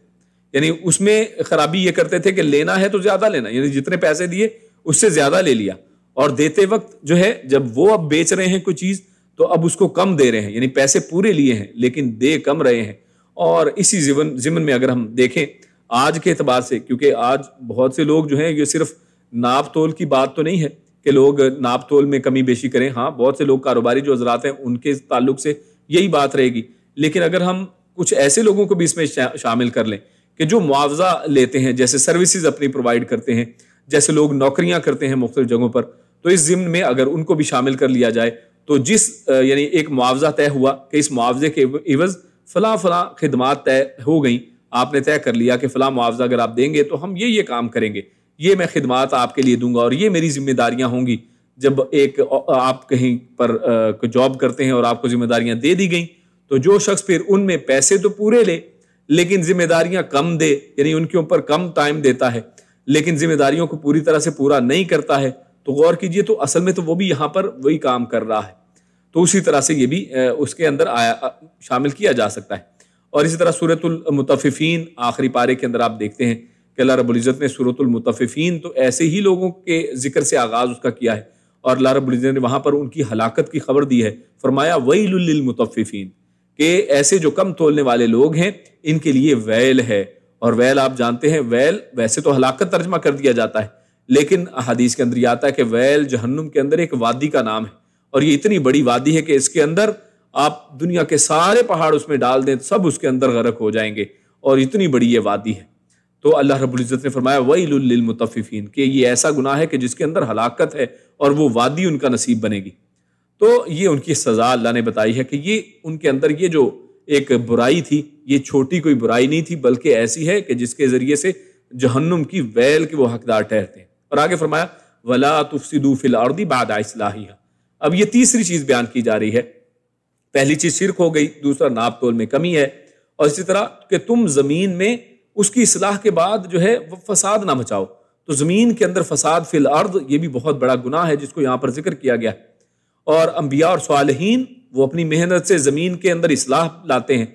یعنی اس میں خرابی یہ کرتے تھے کہ لینا ہے تو زیادہ لینا، یعنی جتنے پیسے دیے اس سے زیادہ لے لیا، اور دیتے وقت جو ہے جب وہ اب بیچ رہے ہیں کوئی چیز تو اب اس کو کم دے رہے ہیں، یعنی پیسے پورے لیے ہیں لیکن دے کم رہے ہیں۔ اور اسی ضمن میں اگر ہم دیکھیں آج کے اعتبار سے، کیونکہ آج بہت سے لوگ جو ہیں یہ صرف ناپ تول کی بات تو نہیں ہے کہ لوگ ناپ تول میں کمی بیشی کریں، ہاں بہت سے لوگ کاروباری جو حضرات ہیں ان کے تعلق سے یہی بات رہے گی، لیکن اگر ہم کچھ ایسے لوگوں کو بھی اس میں شامل کر لیں کہ جو معاوضہ لیتے ہیں، جیسے سروسز اپنی پرووائڈ کرتے ہیں، جیسے لوگ نوکریاں کرتے ہیں مختلف جگہوں پر، تو اس ضمن میں اگر ان کو بھی شامل کر لیا جائے تو جس یعنی ایک معاوضہ طے ہوا کہ اس معاوضے کے عوض فلاں فلاں خدمات طے ہو گئیں، آپ نے طے کر لیا کہ فلاں معاوضہ اگر آپ دیں گے تو ہم یہ کام کریں گے، یہ میں خدمات آپ کے لیے دوں گا اور یہ میری ذمہ داریاں ہوں گی۔ جب ایک آپ کہیں پر جاب کرتے ہیں اور آپ کو ذمہ داریاں دے دی گئیں تو جو شخص پھر ان میں پیسے تو پورے لے لیکن ذمہ داریاں کم دے، یعنی ان کے اوپر کم ٹائم دیتا ہے لیکن ذمہ داریوں کو پوری طرح سے پورا نہیں کرتا ہے، تو غور کیجئے تو اصل میں تو وہ بھی یہاں پر وہی کام کر رہا ہے، تو اسی طرح سے یہ بھی اس کے اندر شامل کیا جا سکتا ہے۔ اور اسی طرح سورۃ المطففین آخری پارے کے اندر آپ دیکھتے ہیں کہ اللہ رب العزت نے سورۃ المطففین تو ایسے ہی لوگوں کے ذکر سے آغاز اس کا کیا ہے، اور اللہ رب العزت نے وہاں پر ان کی ہلاکت کی خبر دی ہے، فرمایا ویل للمطففین، کہ ایسے جو کم تولنے والے لوگ ہیں ان کے لیے ویل ہے۔ اور ویل آپ جانتے ہیں، ویل ویسے تو ہلاکت ترجمہ کر دیا جاتا ہے، لیکن حدیث کے اندر یہ آتا ہے کہ ویل جہنم کے اندر ایک وادی کا نام ہے، اور یہ اتنی بڑی وادی ہے کہ اس کے اندر آپ دنیا کے سارے پہاڑ اس میں ڈال دیں سب اس کے اندر غرق ہو جائیں گے، اور اتنی بڑی یہ وادی ہے۔ تو اللہ رب العزت نے فرمایا ویل للمطففین، کہ یہ ایسا گناہ ہے کہ جس کے اندر ہلاکت ہے اور وہ وادی ان کا نصیب بنے گی۔ تو یہ ان کی سزا اللہ نے بتائی ہے کہ یہ ان کے اندر یہ جو ایک برائی تھی، یہ چھوٹی کوئی برائی نہیں تھی بلکہ ایسی ہے کہ جس کے ذریعے سے جہنم کی ویل کے وہ حقدار ٹھہرتے ہیں۔ اور آگے فرمایا وَلَا تُفْسِدُوا فِي الْأَرْضِ بَعْدَ إِصْلَاحِهَا، اب یہ تیسری چیز بیان کی جا رہی ہے، پہلی چیز شرک ہو گئی، دوسرا ناپ تول میں کمی ہے، اور اسی طرح کہ تم زمین میں اس کی اصلاح کے بعد جو ہے وہ فساد نہ مچاؤ۔ تو زمین کے اندر فساد فی الارض یہ بھی بہت بڑا گناہ ہے جس کو یہاں پر ذکر کیا گیا ہے، اور انبیاء اور صالحین وہ اپنی محنت سے زمین کے اندر اصلاح لاتے ہیں،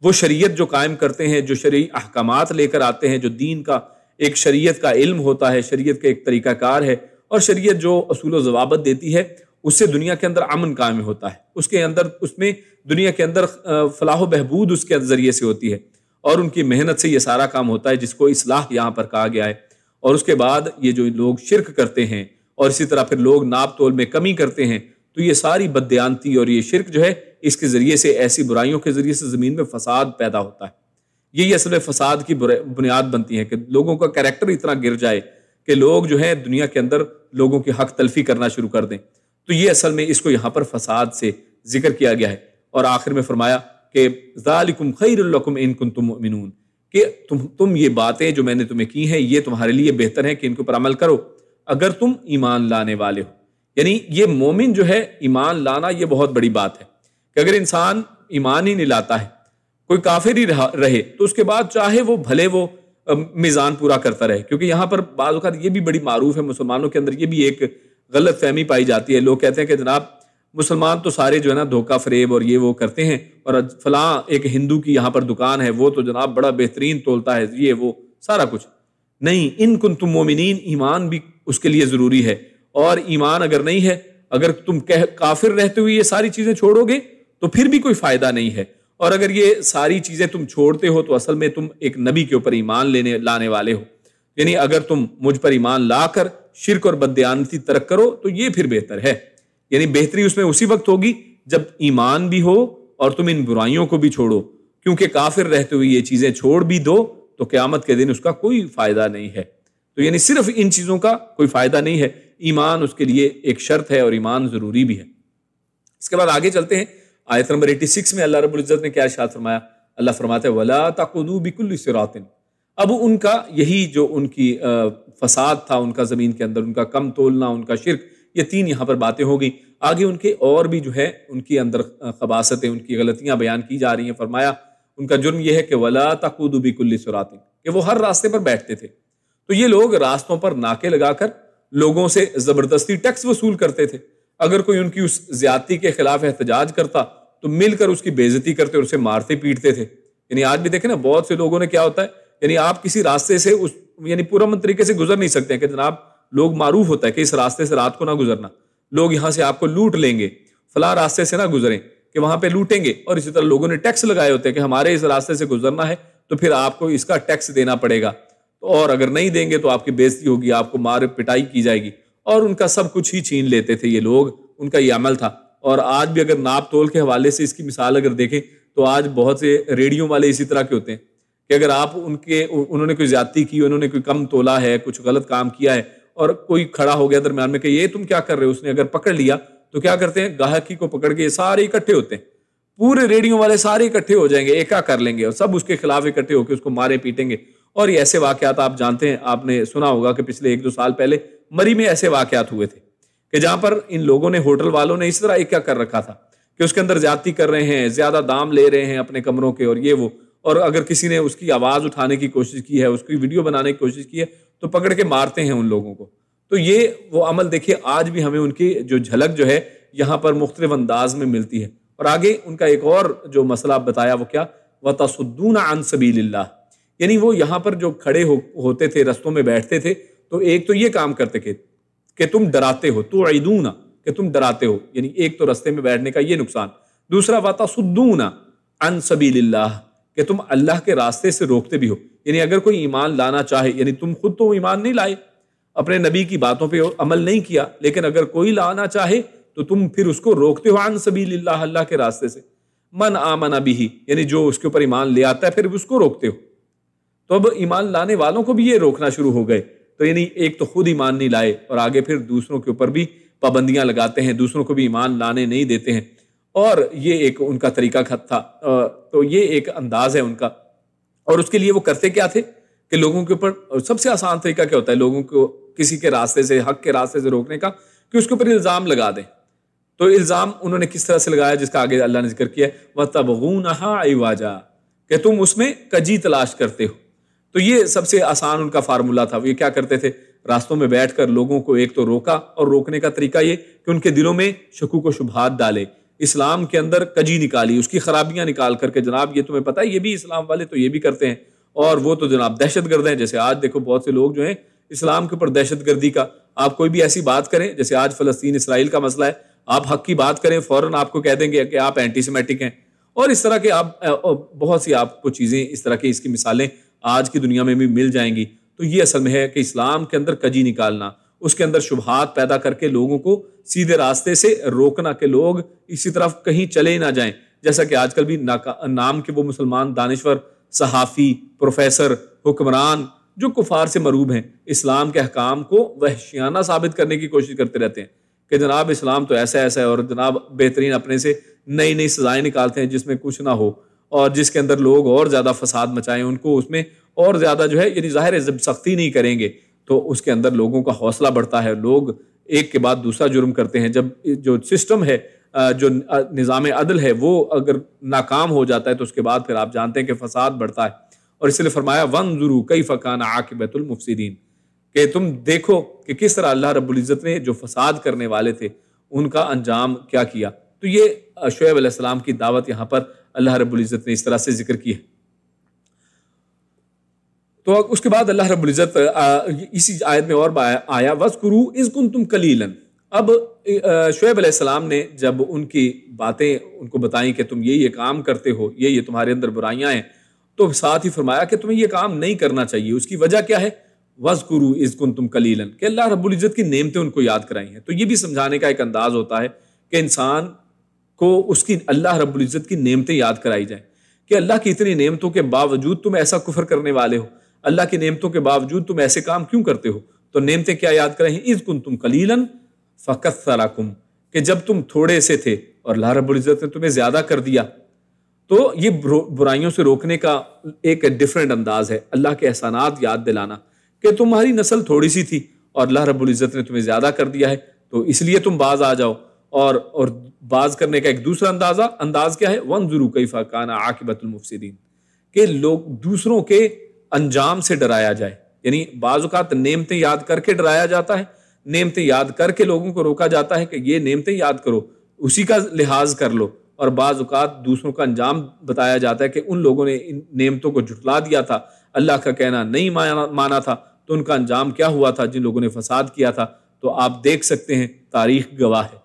وہ شریعت جو قائم کرتے ہیں، جو شرعی احکامات لے کر آتے ہیں، جو دین کا ایک شریعت کا علم ہوتا ہے، شریعت کا ایک طریقہ کار ہے، اور شریعت جو اصول و ضوابط دیتی ہے اس سے دنیا کے اندر امن قائم ہوتا ہے، اس میں دنیا کے اندر فلاح و بہبود اس کے ذریعے سے ہوتی ہے، اور ان کی محنت سے یہ سارا کام ہوتا ہے جس کو اصلاح یہاں پر کہا گیا ہے۔ اور اس کے بعد یہ جو لوگ شرک کرتے ہیں اور اسی طرح پھر لوگ ناپ تول میں کمی کرتے ہیں، تو یہ ساری بددیانتی اور یہ شرک جو ہے اس کے ذریعے سے، ایسی برائیوں کے ذریعے سے زمین میں فساد پیدا ہوتا ہے۔ یہی اصل میں فساد کی بنیاد بنتی ہے کہ لوگوں کا کریکٹر اتنا گر جائے کہ لوگ جو ہے دنیا کے اندر لوگوں کی حق تلفی کرنا شروع کر دیں۔ تو یہ اصل میں اس کو یہاں پر فساد سے ذکر کیا گیا ہے، اور آخر میں فرمایا کہ ذالکم خیر لکم ان کنتم مؤمنون، کہ تم یہ باتیں جو میں نے تمہیں کی ہیں یہ تمہارے لیے بہتر ہے کہ ان کے اوپر عمل کرو اگر تم ایمان لانے والے ہو۔ یعنی یہ مومن جو ہے ایمان لانا یہ بہت بڑی بات ہے کہ اگر انسان ایمان ہی نہیں لاتا ہے، کوئی کافر ہی رہے، تو اس کے بعد چاہے وہ بھلے وہ میزان پورا کرتا رہے، کیونکہ یہاں پر بعض اوقات یہ بھی بڑی معروف ہے مسلمانوں کے اندر، یہ بھی ایک غلط فہمی پائی جاتی ہے۔ لوگ کہتے ہیں کہ جناب مسلمان تو سارے جو ہے نا دھوکہ فریب اور یہ وہ کرتے ہیں، اور فلاں ایک ہندو کی یہاں پر دکان ہے وہ تو جناب بڑا بہترین تولتا ہے، یہ وہ سارا کچھ نہیں۔ ان کنتم مومنین، ایمان بھی اس کے لیے ضروری ہے، اور ایمان اگر نہیں ہے، اگر تم کافر رہتے ہوئے یہ ساری چیزیں چھوڑو گے تو پھر بھی کوئی فائدہ نہیں ہے، اور اگر یہ ساری چیزیں تم چھوڑتے ہو تو اصل میں تم ایک نبی کے اوپر ایمان لانے والے ہو۔ یعنی اگر تم مجھ پر ایمان لا کر شرک اور بددیانتی ترک کرو تو یہ پھر بہتر ہے۔ یعنی بہتری اس میں اسی وقت ہوگی جب ایمان بھی ہو اور تم ان برائیوں کو بھی چھوڑو، کیونکہ کافر رہتے ہوئے یہ چیزیں چھوڑ بھی دو تو قیامت کے دن اس کا کوئی فائدہ نہیں ہے۔ تو یعنی صرف ان چیزوں کا کوئی فائدہ نہیں ہے، ایمان اس کے لیے ایک شرط ہے اور ایمان ضروری بھی ہے۔ اس کے بعد آگے چلتے ہیں، آیت نمبر 86 میں اللہ رب العزت نے کیا ارشاد فرمایا؟ اللہ فرماتا ہے وَلَا تَقُعُدُوا بِكُلِّ صِرَاطٍ۔ اب ان کا یہی جو ان کی فساد تھا ان کا زمین کے اندر، ان کا کم تولنا، ان کا شرک، یہ تین یہاں پر باتیں ہو گئی۔ آگے ان کے اور بھی جو ہے ان کی اندر خباثتیں، ان کی غلطیاں بیان کی جا رہی ہیں۔ فرمایا ان کا جرم یہ ہے کہ وَلَا تَقُعُدُوا بِكُلِّ صِرَاطٍ، کہ وہ ہر راستے پر بیٹھتے تھے۔ تو یہ لوگ راستوں پر ناکے لگا کر لوگوں سے زبردستی ٹیکس وصول کرتے تھے۔ اگر کوئی ان کی اس زیادتی کے خلاف احتجاج کرتا تو مل کر اس کی بے عزتی کرتے اور اسے مارتے پیٹتے تھے۔ یعنی آج بھی دیکھیں نا، بہت سے لوگوں نے کیا ہوتا ہے، یعنی آپ کسی راستے سے یعنی پورامن طریقے سے گزر نہیں سکتے ہیں کہ جناب لوگ معروف ہوتا ہے کہ اس راستے سے رات کو نہ گزرنا، لوگ یہاں سے آپ کو لوٹ لیں گے، فلاں راستے سے نہ گزریں کہ وہاں پہ لوٹیں گے۔ اور اسی طرح لوگوں نے ٹیکس لگائے ہوتے ہیں کہ ہمارے اس راستے سے گزرنا ہے تو پھر آپ کو اس کا ٹیکس دینا پڑے گا، اور اگر نہیں دیں گے تو آپ کی بے عزتی ہوگی، آپ کو مار پٹائی کی جائے گی، اور ان کا سب کچھ ہی چھین لیتے تھے یہ لوگ، ان کا یہ عمل تھا۔ اور آج بھی اگر ناپ تول کے حوالے سے اس کی مثال اگر دیکھیں تو آج بہت سے ریڈیو والے اسی طرح کے ہوتے ہیں کہ اگر انہوں نے کوئی زیادتی کی، انہوں نے کوئی کم تولا ہے، کچھ غلط کام کیا ہے، اور کوئی کھڑا ہو گیا درمیان میں کہ یہ تم کیا کر رہے ہو، اس نے اگر پکڑ لیا تو کیا کرتے ہیں، گاہکی کو پکڑ کے سارے اکٹھے ہوتے ہیں، پورے ریڈیو والے سارے اکٹھے ہو جائیں گے، ایکا کر لیں گے اور سب اس کے خلاف اکٹھے ہو کے اس کو مارے پیٹیں گے۔ اور یہ ایسے واقعات آپ جانتے ہیں، آپ نے سنا ہوگا کہ پچھلے 1-2 سال پہلے مری میں ایسے واقعات ہوئے تھے کہ جہاں پر ان لوگوں نے، ہوٹل والوں نے اس طرح ایک کیا کر رکھا تھا کہ اس کے اندر زیادتی کر رہے ہیں، زیادہ دام لے رہے ہیں اپنے کمروں کے اور یہ وہ، اور اگر کسی نے اس کی آواز اٹھانے کی کوشش کی ہے، اس کی ویڈیو بنانے کی کوشش کی ہے تو پکڑ کے مارتے ہیں ان لوگوں کو۔ تو یہ وہ عمل دیکھیے آج بھی ہمیں ان کی جو جھلک جو ہے یہاں پر مختلف انداز میں ملتی ہے۔ اور آگے ان کا ایک اور جو مسئلہ بتایا وہ کیا، وَتَصُدُّونَ عَن سَبِيلِ اللَّهِ، یعنی وہ یہاں پر جو کھڑے ہوتے تھے، رستوں میں بیٹھتے تھے، تو ایک تو یہ کام کرتے کہ تم ڈراتے ہو، توعدون، کہ تم ڈراتے ہو، یعنی ایک تو رستے میں بیٹھنے کا یہ نقصان، دوسرا وَتَصُدُّونَ عَن سَبِيلِ اللَّهِ، کہ تم اللہ کے راستے سے روکتے بھی ہو۔ یعنی اگر کوئی ایمان لانا چاہے، یعنی تم خود تو ایمان نہیں لائے، اپنے نبی کی باتوں پہ عمل نہیں کیا، لیکن اگر کوئی لانا چاہے تو تم پھر اس کو روکتے ہو عن سبیل اللہ، اللہ کے راستے سے۔ من آمن بہ، یعنی جو اس کے اوپر ایمان لے آتا ہے پھر اس کو روکتے ہو۔ تو اب ایمان لانے والوں کو بھی یہ روکنا شروع ہو گئے، تو یعنی ایک تو خود ایمان نہیں لائے اور آگے پھر دوسروں کے اوپر بھی پابندیاں لگاتے ہیں، دوسروں کو بھی ایمان لانے نہیں دیتے ہیں، اور یہ ایک ان کا طریقہ خط تھا۔ تو یہ ایک انداز ہے ان کا، اور اس کے لیے وہ کرتے کیا تھے کہ لوگوں کے اوپر سب سے آسان طریقہ کیا ہوتا ہے لوگوں کو کسی کے راستے سے، حق کے راستے سے روکنے کا، کہ اس کے اوپر الزام لگا دیں۔ تو الزام انہوں نے کس طرح سے لگایا، جس کا آگے اللہ نے ذکر کیا ہے، وَتَبْغُونَهَا عِوَاجًا، کہ تم اس میں کجی تلاش کرتے ہو۔ تو یہ سب سے آسان ان کا فارمولہ تھا۔ وہ یہ کیا کرتے تھے، راستوں میں بیٹھ کر لوگوں کو ایک تو روکا، اور روکنے کا طریقہ یہ کہ ان کے دلوں میں شکوک و شبہات ڈالے، اسلام کے اندر کجی نکالی، اس کی خرابیاں نکال کر کے جناب یہ تمہیں پتہ ہے یہ بھی اسلام والے تو یہ بھی کرتے ہیں، اور وہ تو جناب دہشت گرد ہیں۔ جیسے آج دیکھو بہت سے لوگ جو ہیں اسلام کے اوپر دہشت گردی کا، آپ کوئی بھی ایسی بات کریں، جیسے آج فلسطین اسرائیل کا مسئلہ ہے، آپ حق کی بات کریں فوراً آپ کو کہہ دیں گے کہ آپ اینٹی سیمیٹک ہیں، اور اس طرح کے آپ بہت سی آپ کو چیزیں اس طرح کی، اس کی مثالیں آج کی دنیا میں بھی مل جائیں گی۔ تو یہ اصل میں ہے کہ اسلام کے اندر کجی نکالنا، اس کے اندر شبہات پیدا کر کے لوگوں کو سیدھے راستے سے روکنا کہ لوگ اسی طرف کہیں چلے نہ جائیں، جیسا کہ آج کل بھی نام کے وہ مسلمان دانشور، صحافی، پروفیسر، حکمران جو کفار سے مروب ہیں، اسلام کے احکام کو وحشیانہ ثابت کرنے کی کوشش کرتے رہتے ہیں کہ جناب اسلام تو ایسا ایسا ہے، اور جناب بہترین اپنے سے نئی نئی سزائیں نکالتے ہیں جس میں کچھ نہ ہو، اور جس کے اندر لوگ اور زیادہ فساد مچائیں، ان کو اس میں اور زیادہ جو ہے، یعنی ظاہر ہے جب سختی نہیں کریں گے تو اس کے اندر لوگوں کا حوصلہ بڑھتا ہے، لوگ ایک کے بعد دوسرا جرم کرتے ہیں۔ جب جو سسٹم ہے، جو نظام عدل ہے، وہ اگر ناکام ہو جاتا ہے تو اس کے بعد پھر آپ جانتے ہیں کہ فساد بڑھتا ہے، اور اس لیے فرمایا وانظروا کیف کان عاقبۃ المفسدین، کہ تم دیکھو کہ کس طرح اللہ رب العزت نے جو فساد کرنے والے تھے ان کا انجام کیا کیا۔ تو یہ شعیب علیہ السلام کی دعوت یہاں پر اللہ رب العزت نے اس طرح سے ذکر کی ہے۔ تو اس کے بعد اللہ رب العزت اسی آیت میں اور آیا وَاذْكُرُوا إِذْ كُنْتُمْ قَلِيلًا۔ اب شعیب علیہ السلام نے جب ان کی باتیں ان کو بتائیں کہ تم یہ کام کرتے ہو، یہ تمہارے اندر برائیاں ہیں، تو ساتھ ہی فرمایا کہ تمہیں یہ کام نہیں کرنا چاہیے۔ اس کی وجہ کیا ہے؟ وَاذْكُرُوا إِذْ كُنْتُمْ قَلِيلًا، کہ اللہ رب العزت کی نعمتیں ان کو یاد کرائی ہیں۔ تو یہ بھی سمجھانے کا ایک انداز ہوتا ہے کہ انسان کو اس کی اللہ رب العزت کی نعمتیں یاد کرائی جائیں کہ اللہ کی اتنی نعمتوں کے باوجود تم ایسا کفر کرنے والے ہو، اللہ کی نعمتوں کے باوجود تم ایسے کام کیوں کرتے ہو؟ تو نعمتیں کیا یاد کریں؟ اذ کنتم قلیلا فکثرکم، کہ جب تم تھوڑے سے تھے اور اللہ رب العزت نے تمہیں زیادہ کر دیا۔ تو یہ برائیوں سے روکنے کا ایک ڈیفرنٹ انداز ہے، اللہ کے احسانات یاد دلانا کہ تمہاری نسل تھوڑی سی تھی اور اللہ رب العزت نے تمہیں زیادہ کر دیا ہے، تو اس لیے تم باز آ جاؤ۔ اور باز کرنے کا ایک دوسرا انداز کیا ہے؟ وانظروا کیف کان عاقبۃ المفسدین، کہ لوگ دوسروں کے انجام سے ڈرایا جائے، یعنی بعض اوقات نعمتیں یاد کر کے ڈرایا جاتا ہے، نعمتیں یاد کر کے لوگوں کو روکا جاتا ہے کہ یہ نعمتیں یاد کرو، اسی کا لحاظ کر لو، اور بعض اوقات دوسروں کا انجام بتایا جاتا ہے کہ ان لوگوں نے ان نعمتوں کو جھٹلا دیا تھا، اللہ کا کہنا نہیں مانا تھا، تو ان کا انجام کیا ہوا تھا جن لوگوں نے فساد کیا تھا۔ تو آپ دیکھ سکتے ہیں، تاریخ گواہ ہے۔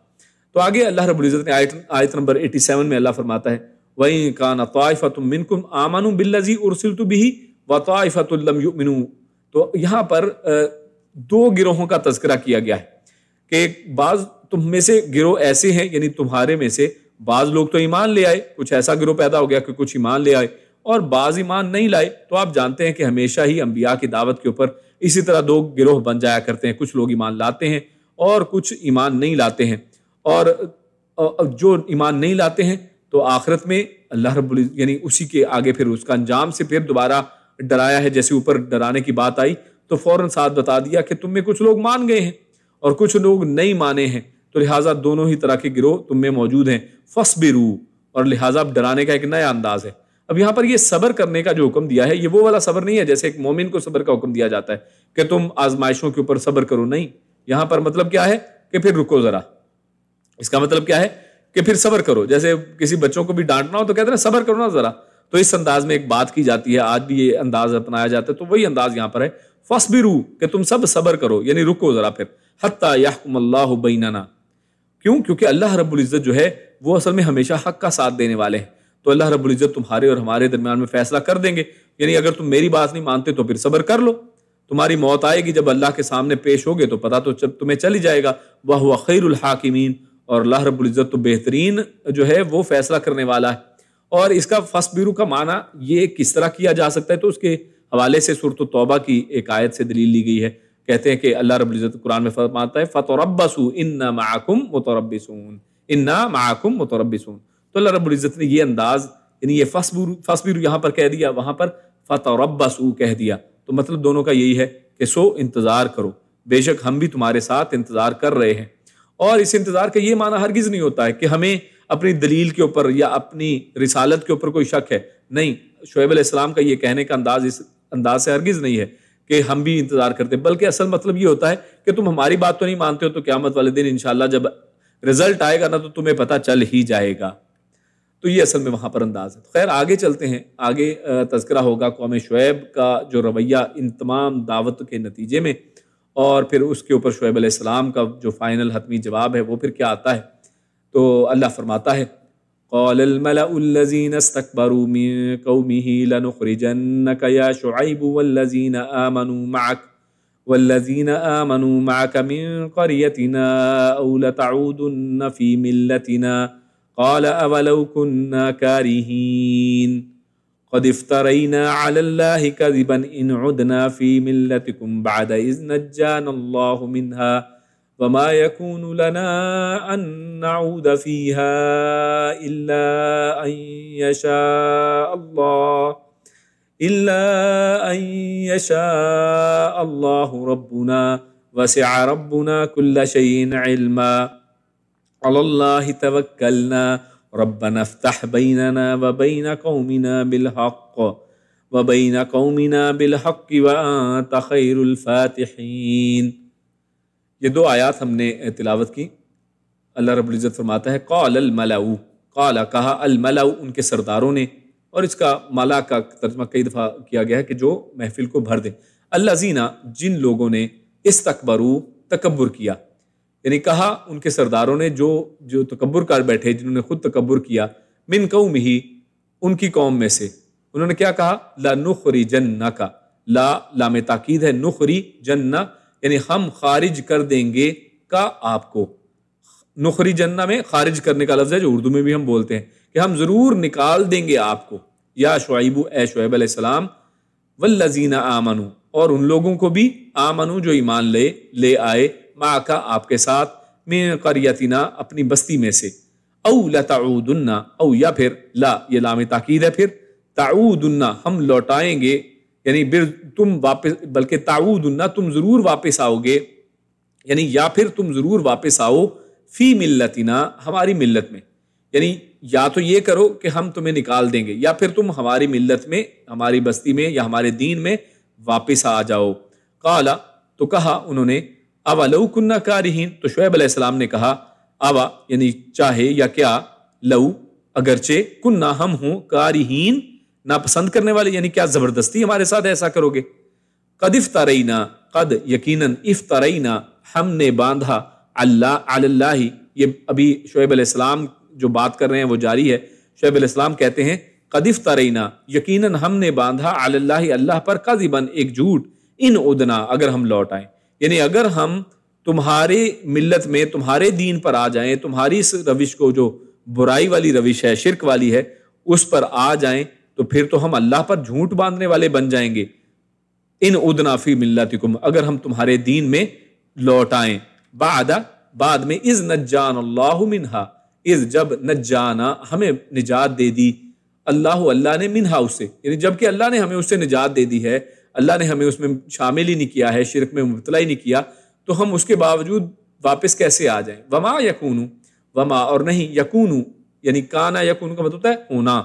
تو آگے اللہ رب العزت نے آیت نمبر 87 میں اللہ فرماتا ہے وَإِن كَانَ طَائِفَةٌ مِّنكُمْ آمَنُوا بِالَّذِي أُرْسِلْتُ بِهِ وَطَائِفَةٌ لَّمْ يُؤْمِنُوا۔ تو یہاں پر دو گروہوں کا تذکرہ کیا گیا ہے کہ بعض تم میں سے گروہ ایسے ہیں، یعنی تمہارے میں سے بعض لوگ تو ایمان لے آئے، کچھ ایسا گروہ پیدا ہو گیا کہ کچھ ایمان لے آئے اور بعض ایمان نہیں لائے۔ تو آپ جانتے ہیں کہ ہمیشہ ہی انبیاء کی دعوت کے اوپر اسی طرح دو گروہ بن جایا کرتے ہیں، کچھ لوگ ایمان لاتے ہیں اور کچھ ایمان نہیں لاتے ہیں، اور جو ایمان نہیں لاتے ہیں تو آخرت میں اللہ رب العزت یعنی اسی کے آگے پھر اس کا انجام سے پھر دوبارہ ڈرایا ہے۔ جیسے اوپر ڈرانے کی بات آئی تو فوراً ساتھ بتا دیا کہ تم میں کچھ لوگ مان گئے ہیں اور کچھ لوگ نہیں مانے ہیں، تو لہٰذا دونوں ہی طرح کے گروہ تم میں موجود ہیں۔ فَاصْبِرُوا، اور لہٰذا ڈرانے کا ایک نیا انداز ہے۔ اب یہاں پر یہ صبر کرنے کا جو حکم دیا ہے، یہ وہ والا صبر نہیں ہے جیسے ایک مومن کو صبر کا حکم دیا جاتا ہے کہ تم آزمائشوں کے اوپر صبر کرو، نہیں، یہاں پر مطلب کیا ہے کہ پھر رکو ذرا۔ اس کا مطلب کیا ہے کہ پھر صبر کرو، جیسے کسی بچوں کو بھی ڈانٹنا ہو تو کہتے ہیں صبر کرو نا ذرا، تو اس انداز میں ایک بات کی جاتی ہے، آج بھی یہ انداز اپنایا جاتا ہے، تو وہی انداز یہاں پر ہے فَاصْبِرُوا، کہ تم سب صبر کرو، یعنی رکو ذرا پھر، حَتَّى يَحْكُمَ اللَّهُ بَيْنَنَا۔ کیونکہ اللہ رب العزت جو ہے وہ اصل میں ہمیشہ حق کا ساتھ دینے والے ہیں، تو اللہ رب العزت تمہارے اور ہمارے درمیان میں فیصلہ کر دیں گے، یعنی اگر تم میری بات نہیں مانتے تو پھر صبر کر لو، تمہاری موت آئے گی جب اللہ کے سامنے پیش ہوگے تو پتہ تو تمہیں چل ہی جائے گا، وَهُوَ خَيْرُ الْحَاكِمِينَ، اور اللہ رب العزت تو بہترین جو ہے وہ فیصلہ کرنے والا ہے۔ اور اس کا فَاصْبِرُوا کا معنی یہ کس طرح کیا جا سکتا ہے، تو اس کے حوالے سے سورۃ التوبہ کی ایک آیت سے دلیل لی گئی ہے۔ کہتے ہیں کہ اللہ رب العزت قرآن میں فرماتا ہے فَتَرَبَّصُوا إِنَّا مَعَكُمْ مُتَرَبِّصُونَ، إِنَّا مَعَكُمْ مُتَرَبِّصُونَ۔ تو اللہ رب العزت نے یہ انداز، یعنی یہ فَاصْبِرُوا یہاں پر کہہ دیا، وہاں پر فَتَرَبَّصُوا کہہ دیا، تو مطلب دونوں کا یہی ہے کہ سو انتظار کرو، بے شک ہم بھی تمہارے ساتھ انتظار کر رہے ہیں۔ اور اس انتظار کا یہ معنی ہرگز نہیں ہوتا ہے کہ ہمیں اپنی دلیل کے اوپر یا اپنی رسالت کے اوپر کوئی شک ہے، نہیں، شعیب علیہ السلام کا یہ کہنے کا انداز اس انداز سے ہرگز نہیں ہے کہ ہم بھی انتظار کرتے، بلکہ اصل مطلب یہ ہوتا ہے کہ تم ہماری بات تو نہیں مانتے ہو، تو قیامت والے دن انشاءاللہ جب رزلٹ آئے گا نا تو تمہیں پتہ چل ہی جائے گا۔ تو یہ اصل میں وہاں پر انداز ہے۔ خیر آگے چلتے ہیں، آگے تذکرہ ہوگا قوم شعیب کا جو رویہ ان تمام دعوت کے نتیجے میں، اور پھر اس کے اوپر شعیب علیہ السلام کا جو فائنل حتمی جواب ہے وہ پھر کیا آتا ہے۔ تو اللہ فرماتا ہے قال الملأ الذين استكبروا من قومه لنخرجنك يا شعيب والذين آمنوا معك من قريتنا أو لتعودن في ملتنا قال أولو كنا كارهين قد افترينا على الله كذبا إن عدنا في ملتكم بعد إذ نجانا الله منها وما يكون لنا أن نعود فيها إلا أن يشاء الله ربنا وسع ربنا كل شيء علما على الله توكلنا ربنا افتح بيننا وبين قومنا بالحق وأنت خير الفاتحين۔ یہ دو آیات ہم نے تلاوت کی۔ اللہ رب العزت فرماتا ہے قال الملأ، قال کہا، الملأ ان کے سرداروں نے، اور اس کا ملا کا ترجمہ کئی دفعہ کیا گیا ہے کہ جو محفل کو بھر دیں، الذین جن لوگوں نے استکبروا تکبر کیا، یعنی کہا ان کے سرداروں نے جو تکبر کر بیٹھے، جنہوں نے خود تکبر کیا، من قومہ ان کی قوم میں سے، انہوں نے کیا کہا، لنخرجنک، لا لام تاکید ہے، نخرجن یعنی ہم خارج کر دیں گے کا آپ کو، نخرجن میں خارج کرنے کا لفظ ہے جو اردو میں بھی ہم بولتے ہیں کہ ہم ضرور نکال دیں گے آپ کو، یا شعیب اے شعیب علیہ السلام، والذین آمنوا اور ان لوگوں کو بھی، آمنوا جو ایمان لے آئے، معک آپ کے ساتھ، من قریتنا اپنی بستی میں سے، او لتعودن او یا پھر لا یہ لام تاکید ہے، پھر تعودن ہم لوٹائیں گے، یعنی تم واپس، بلکہ تعودن تم ضرور واپس آؤ گے، یعنی یا پھر تم ضرور واپس آؤ، فی ملتنا ہماری ملت میں، یعنی یا تو یہ کرو کہ ہم تمہیں نکال دیں گے، یا پھر تم ہماری ملت میں، ہماری بستی میں یا ہمارے دین میں واپس آ جاؤ۔ قال تو کہا انہوں نے، اولو کنا کارہین، تو شعیب علیہ السلام نے کہا، اوا یعنی چاہے یا کیا، لو اگرچہ، کنا ہم ہوں، کارہین ناپسند کرنے والے، یعنی کیا زبردستی ہمارے ساتھ ایسا کرو گے، قد افترینا، قد یقیناً، افترینا ہم نے باندھا، اللہ یہ ابھی شعیب علیہ السلام جو بات کر رہے ہیں وہ جاری ہے، شعیب علیہ السلام کہتے ہیں قد افترینا یقیناً ہم نے باندھا، اللہ پر، کذباً ایک جھوٹ، ان عدنا اگر ہم لوٹ آئیں، یعنی اگر ہم تمہارے ملت میں، تمہارے دین پر آ جائیں، تمہاری اس روش کو جو برائی والی روش ہے، شرک والی ہے، اس پر آ جائیں، تو پھر تو ہم اللہ پر جھوٹ باندھنے والے بن جائیں گے۔ ان عدنا فی ملتکم اگر ہم تمہارے دین میں لوٹ آئیں، بعد میں، اذ نجان اللہ منہا، اذ جب نجانا ہمیں نجات دے دی، اللہ نے منہا اس سے، یعنی جب کہ اللہ نے ہمیں اس سے نجات دے دی ہے، اللہ نے ہمیں اس میں شامل ہی نہیں کیا ہے، شرک میں مبتلا ہی نہیں کیا، تو ہم اس کے باوجود واپس کیسے آ جائیں۔ وما یکونو، وما اور نہیں، یکونو یعنی کانا یکون کا مطلب ہوتا ہے ہونا،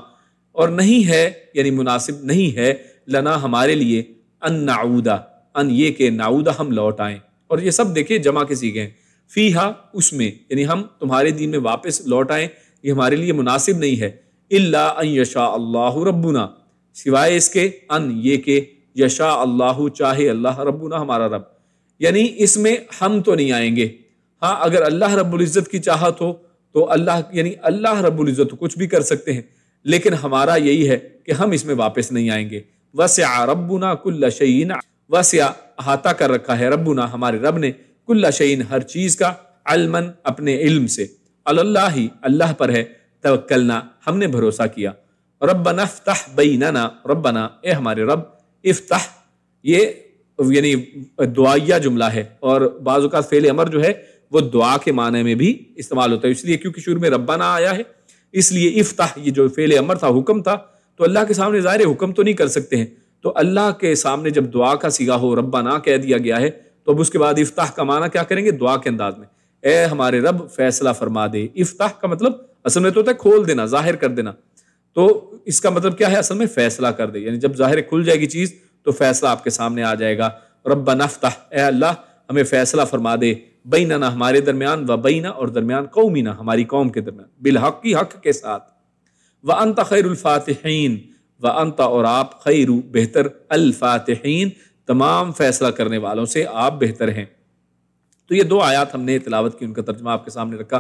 اور نہیں ہے یعنی مناسب نہیں ہے، لنا ہمارے لیے، ان نعودا، ان یہ کہ نعودا ہم لوٹ آئیں، اور یہ سب دیکھیں جمع کے صیغے ہیں، فیہا اس میں، یعنی ہم تمہارے دین میں واپس لوٹ آئیں، یہ ہمارے لیے مناسب نہیں ہے، الا ان یشاء اللہ ربنا، سوائے اس کے، ان یہ کہ یشاء اللہ چاہے اللہ ربنا ہمارا رب، یعنی اس میں ہم تو نہیں آئیں گے، ہاں اگر اللہ رب العزت کی چاہت ہو تو اللہ، یعنی اللہ رب العزت کچھ بھی کر سکتے ہیں، لیکن ہمارا یہی ہے کہ ہم اس میں واپس نہیں آئیں گے۔ وسع ربنا کل شیء، وسع احاطہ کر رکھا ہے، ربنا ہمارے رب نے، کل شیء ہر چیز کا، علماً اپنے علم سے، اللہ اللہ پر ہے، توکلنا ہم نے بھروسہ کیا، ربنا افتح بیننا، ربنا اے ہمارے رب، افتح یہ یعنی دعائیہ جملہ ہے، اور بعض اوقات فعل امر جو ہے وہ دعا کے معنی میں بھی استعمال ہوتا ہے، اس لیے کیونکہ شروع میں ربنا آیا ہے، اس لیے افتح یہ جو فعل امر تھا، حکم تھا، تو اللہ کے سامنے ظاہر حکم تو نہیں کر سکتے ہیں، تو اللہ کے سامنے جب دعا کا صیغہ ہو، ربنا کہہ دیا گیا ہے، تو اب اس کے بعد افتح کا معنی کیا کریں گے، دعا کے انداز میں، اے ہمارے رب فیصلہ فرما دے۔ افتح کا مطلب اصل میں تو ہوتا ہے کھول دینا، ظاہر کر دینا، تو اس کا مطلب کیا ہے، اصل میں فیصلہ کر دے، یعنی جب ظاہر کھل جائے گی چیز تو فیصلہ آپ کے سامنے آ جائے گا۔ ربنا افتح، اے اللہ ہمیں فیصلہ فرما دے، بیننا ہمارے درمیان، و بینا اور درمیان، قومنا ہماری قوم کے درمیان، بالحق کی حق کے ساتھ، وانت خیر الفاتحین، وانت اور آپ، خیر بہتر، الفاتحین تمام فیصلہ کرنے والوں سے آپ بہتر ہیں۔ تو یہ دو آیات ہم نے تلاوت کی، ان کا ترجمہ آپ کے سامنے رکھا۔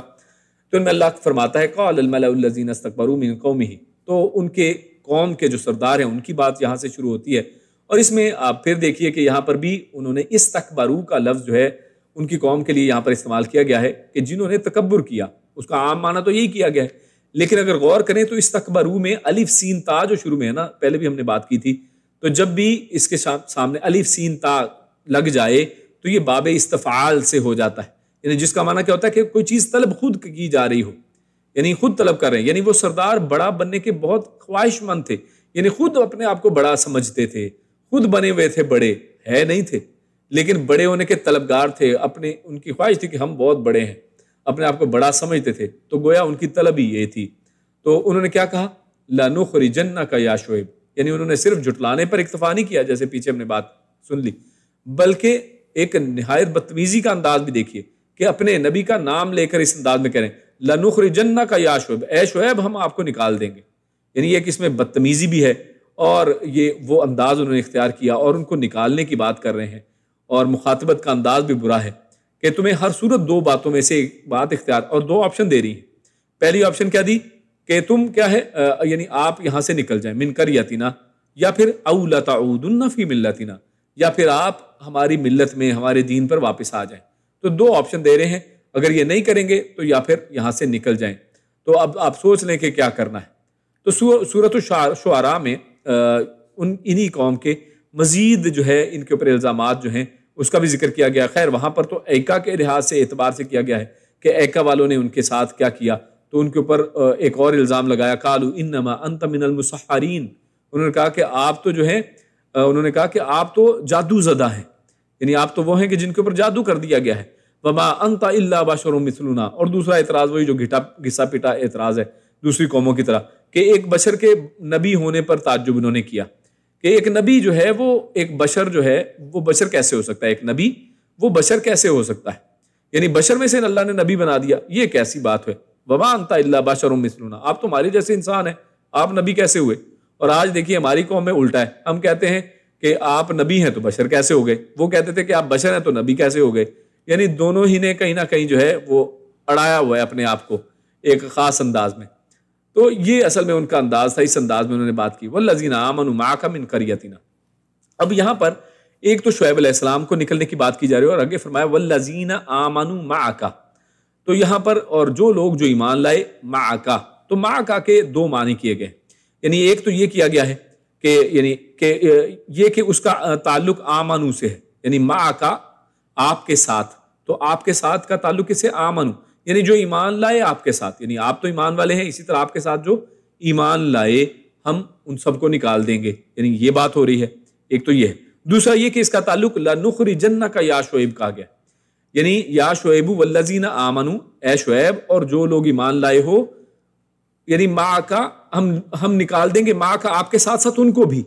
تو پھر میں اللہ فرماتا ہے قال الملأ الذین استکبروا من قومہ، تو ان کے قوم کے جو سردار ہیں ان کی بات یہاں سے شروع ہوتی ہے، اور اس میں آپ پھر دیکھیے کہ یہاں پر بھی انہوں نے استکبروا کا لفظ جو ہے ان کی قوم کے لیے یہاں پر استعمال کیا گیا ہے کہ جنہوں نے تکبر کیا، اس کا عام معنی تو یہی کیا گیا ہے، لیکن اگر غور کریں تو استکبروا میں الف سین تا جو شروع میں ہے نا، پہلے بھی ہم نے بات کی تھی، تو جب بھی اس کے سامنے الف سین تا لگ جائے تو یہ باب استفعال سے ہو جاتا ہے، یعنی جس کا معنی کیا ہوتا ہے کہ کوئی چیز طلب خود کی جا رہی ہو، یعنی خود طلب کر رہے ہیں، یعنی وہ سردار بڑا بننے کے بہت خواہش مند تھے، یعنی خود اپنے آپ کو بڑا سمجھتے تھے، خود بنے ہوئے تھے، بڑے ہے نہیں تھے لیکن بڑے ہونے کے طلبگار تھے، اپنے ان کی خواہش تھی کہ ہم بہت بڑے ہیں، اپنے آپ کو بڑا سمجھتے تھے، تو گویا ان کی طلب ہی یہ تھی، تو انہوں نے کیا کہا لَنُخْرِجَنَّكَ یا شعیب، یعنی انہوں نے صرف جھٹلانے پر اکتفا نہیں کیا جیسے پیچھے ہم نے بات سن لی، بلکہ ایک نہایت بدتمیزی کا انداز بھی دیکھیے کہ اپنے نبی کا نام لے کر اس انداز میں کہہ رہے ہیں لَنُخْرِجَنَّكَ یا شعیب، اے شعیب ہم آپ کو نکال دیں گے، یعنی یہ کہ اس میں بدتمیزی بھی ہے اور یہ وہ انداز انہوں نے اختیار کیا اور ان کو نکالنے کی بات کر رہے ہیں، اور مخاطبت کا انداز بھی برا ہے کہ تمہیں ہر صورت دو باتوں میں سے ایک بات اختیار، اور دو آپشن دے رہی ہیں، پہلی آپشن کیا دی کہ تم کیا ہے یعنی آپ یہاں سے نکل جائیں من قریتنا، یا پھر او لتعودن فی ملتنا، یا پھر آپ ہماری ملت میں ہمارے دین پر واپس آ جائیں، تو دو آپشن دے رہے ہیں، اگر یہ نہیں کریں گے تو یا پھر یہاں سے نکل جائیں، تو اب آپ سوچ لیں کہ کیا کرنا ہے۔ تو سورۃ الشعراء میں انہی قوم کے مزید جو ہے ان کے اوپر الزامات جو ہیں اس کا بھی ذکر کیا گیا، خیر وہاں پر تو ایکا کے لحاظ سے اعتبار سے کیا گیا ہے کہ ایکا والوں نے ان کے ساتھ کیا کیا، تو ان کے اوپر ایک اور الزام لگایا قالوا انما انت من المسحرین، انہوں نے کہا کہ آپ تو جو ہے انہوں نے کہا کہ آپ تو جادو زدہ ہیں، یعنی آپ تو وہ ہیں کہ جن کے اوپر جادو کر دیا گیا ہے، وما انت الا بشر مثلنا، اور دوسرا اعتراض وہی جو گھسا پٹا اعتراض ہے دوسری قوموں کی طرح کہ ایک بشر کے نبی ہونے پر تعجب انہوں نے کیا کہ ایک نبی جو ہے وہ ایک بشر جو ہے وہ بشر کیسے ہو سکتا ہے، ایک نبی وہ بشر کیسے ہو سکتا ہے، یعنی بشر میں سے اللہ نے نبی بنا دیا، یہ کیسی بات ہے، وما انت الا بشر مثلنا، آپ تو ہمارے جیسے انسان ہیں، آپ نبی کیسے ہوئے؟ اور آج دیکھیے ہماری قوم میں الٹا ہے، ہم کہتے ہیں کہ آپ نبی ہیں تو بشر کیسے ہو گئے، وہ کہتے تھے کہ آپ بشر ہیں تو نبی کیسے ہو گئے، یعنی دونوں ہی نے کہیں نہ کہیں جو ہے وہ اڑایا ہوا ہے اپنے آپ کو ایک خاص انداز میں، تو یہ اصل میں ان کا انداز تھا، اس انداز میں انہوں نے بات کی والذین آمنوا معک من قریتنا۔ اب یہاں پر ایک تو شعیب علیہ السلام کو نکلنے کی بات کی جا رہی ہے اور آگے فرمایا والذین آمنوا معک، تو یہاں پر اور جو لوگ جو ایمان لائے معک، تو معک کے دو معنی کیے گئے، یعنی ایک تو یہ کیا گیا ہے کہ یعنی کہ یہ کہ اس کا تعلق آمنو سے ہے، یعنی معک آپ کے ساتھ، تو آپ کے ساتھ کا تعلق کس سے؟ آمنو، یعنی جو ایمان لائے آپ کے ساتھ، یعنی آپ تو ایمان والے ہیں، اسی طرح آپ کے ساتھ جو ایمان لائے ہم ان سب کو نکال دیں گے، یعنی یہ بات ہو رہی ہے، ایک تو یہ ہے، دوسرا یہ کہ اس کا تعلق لَنُخْرِجَنَّكَ یا شعیب کہا گیا، یعنی یا شعیب والذین آمنوا، اے شعیب اور جو لوگ ایمان لائے ہو، یعنی معک ہم نکال دیں گے، معک آپ کے ساتھ ساتھ ان کو بھی،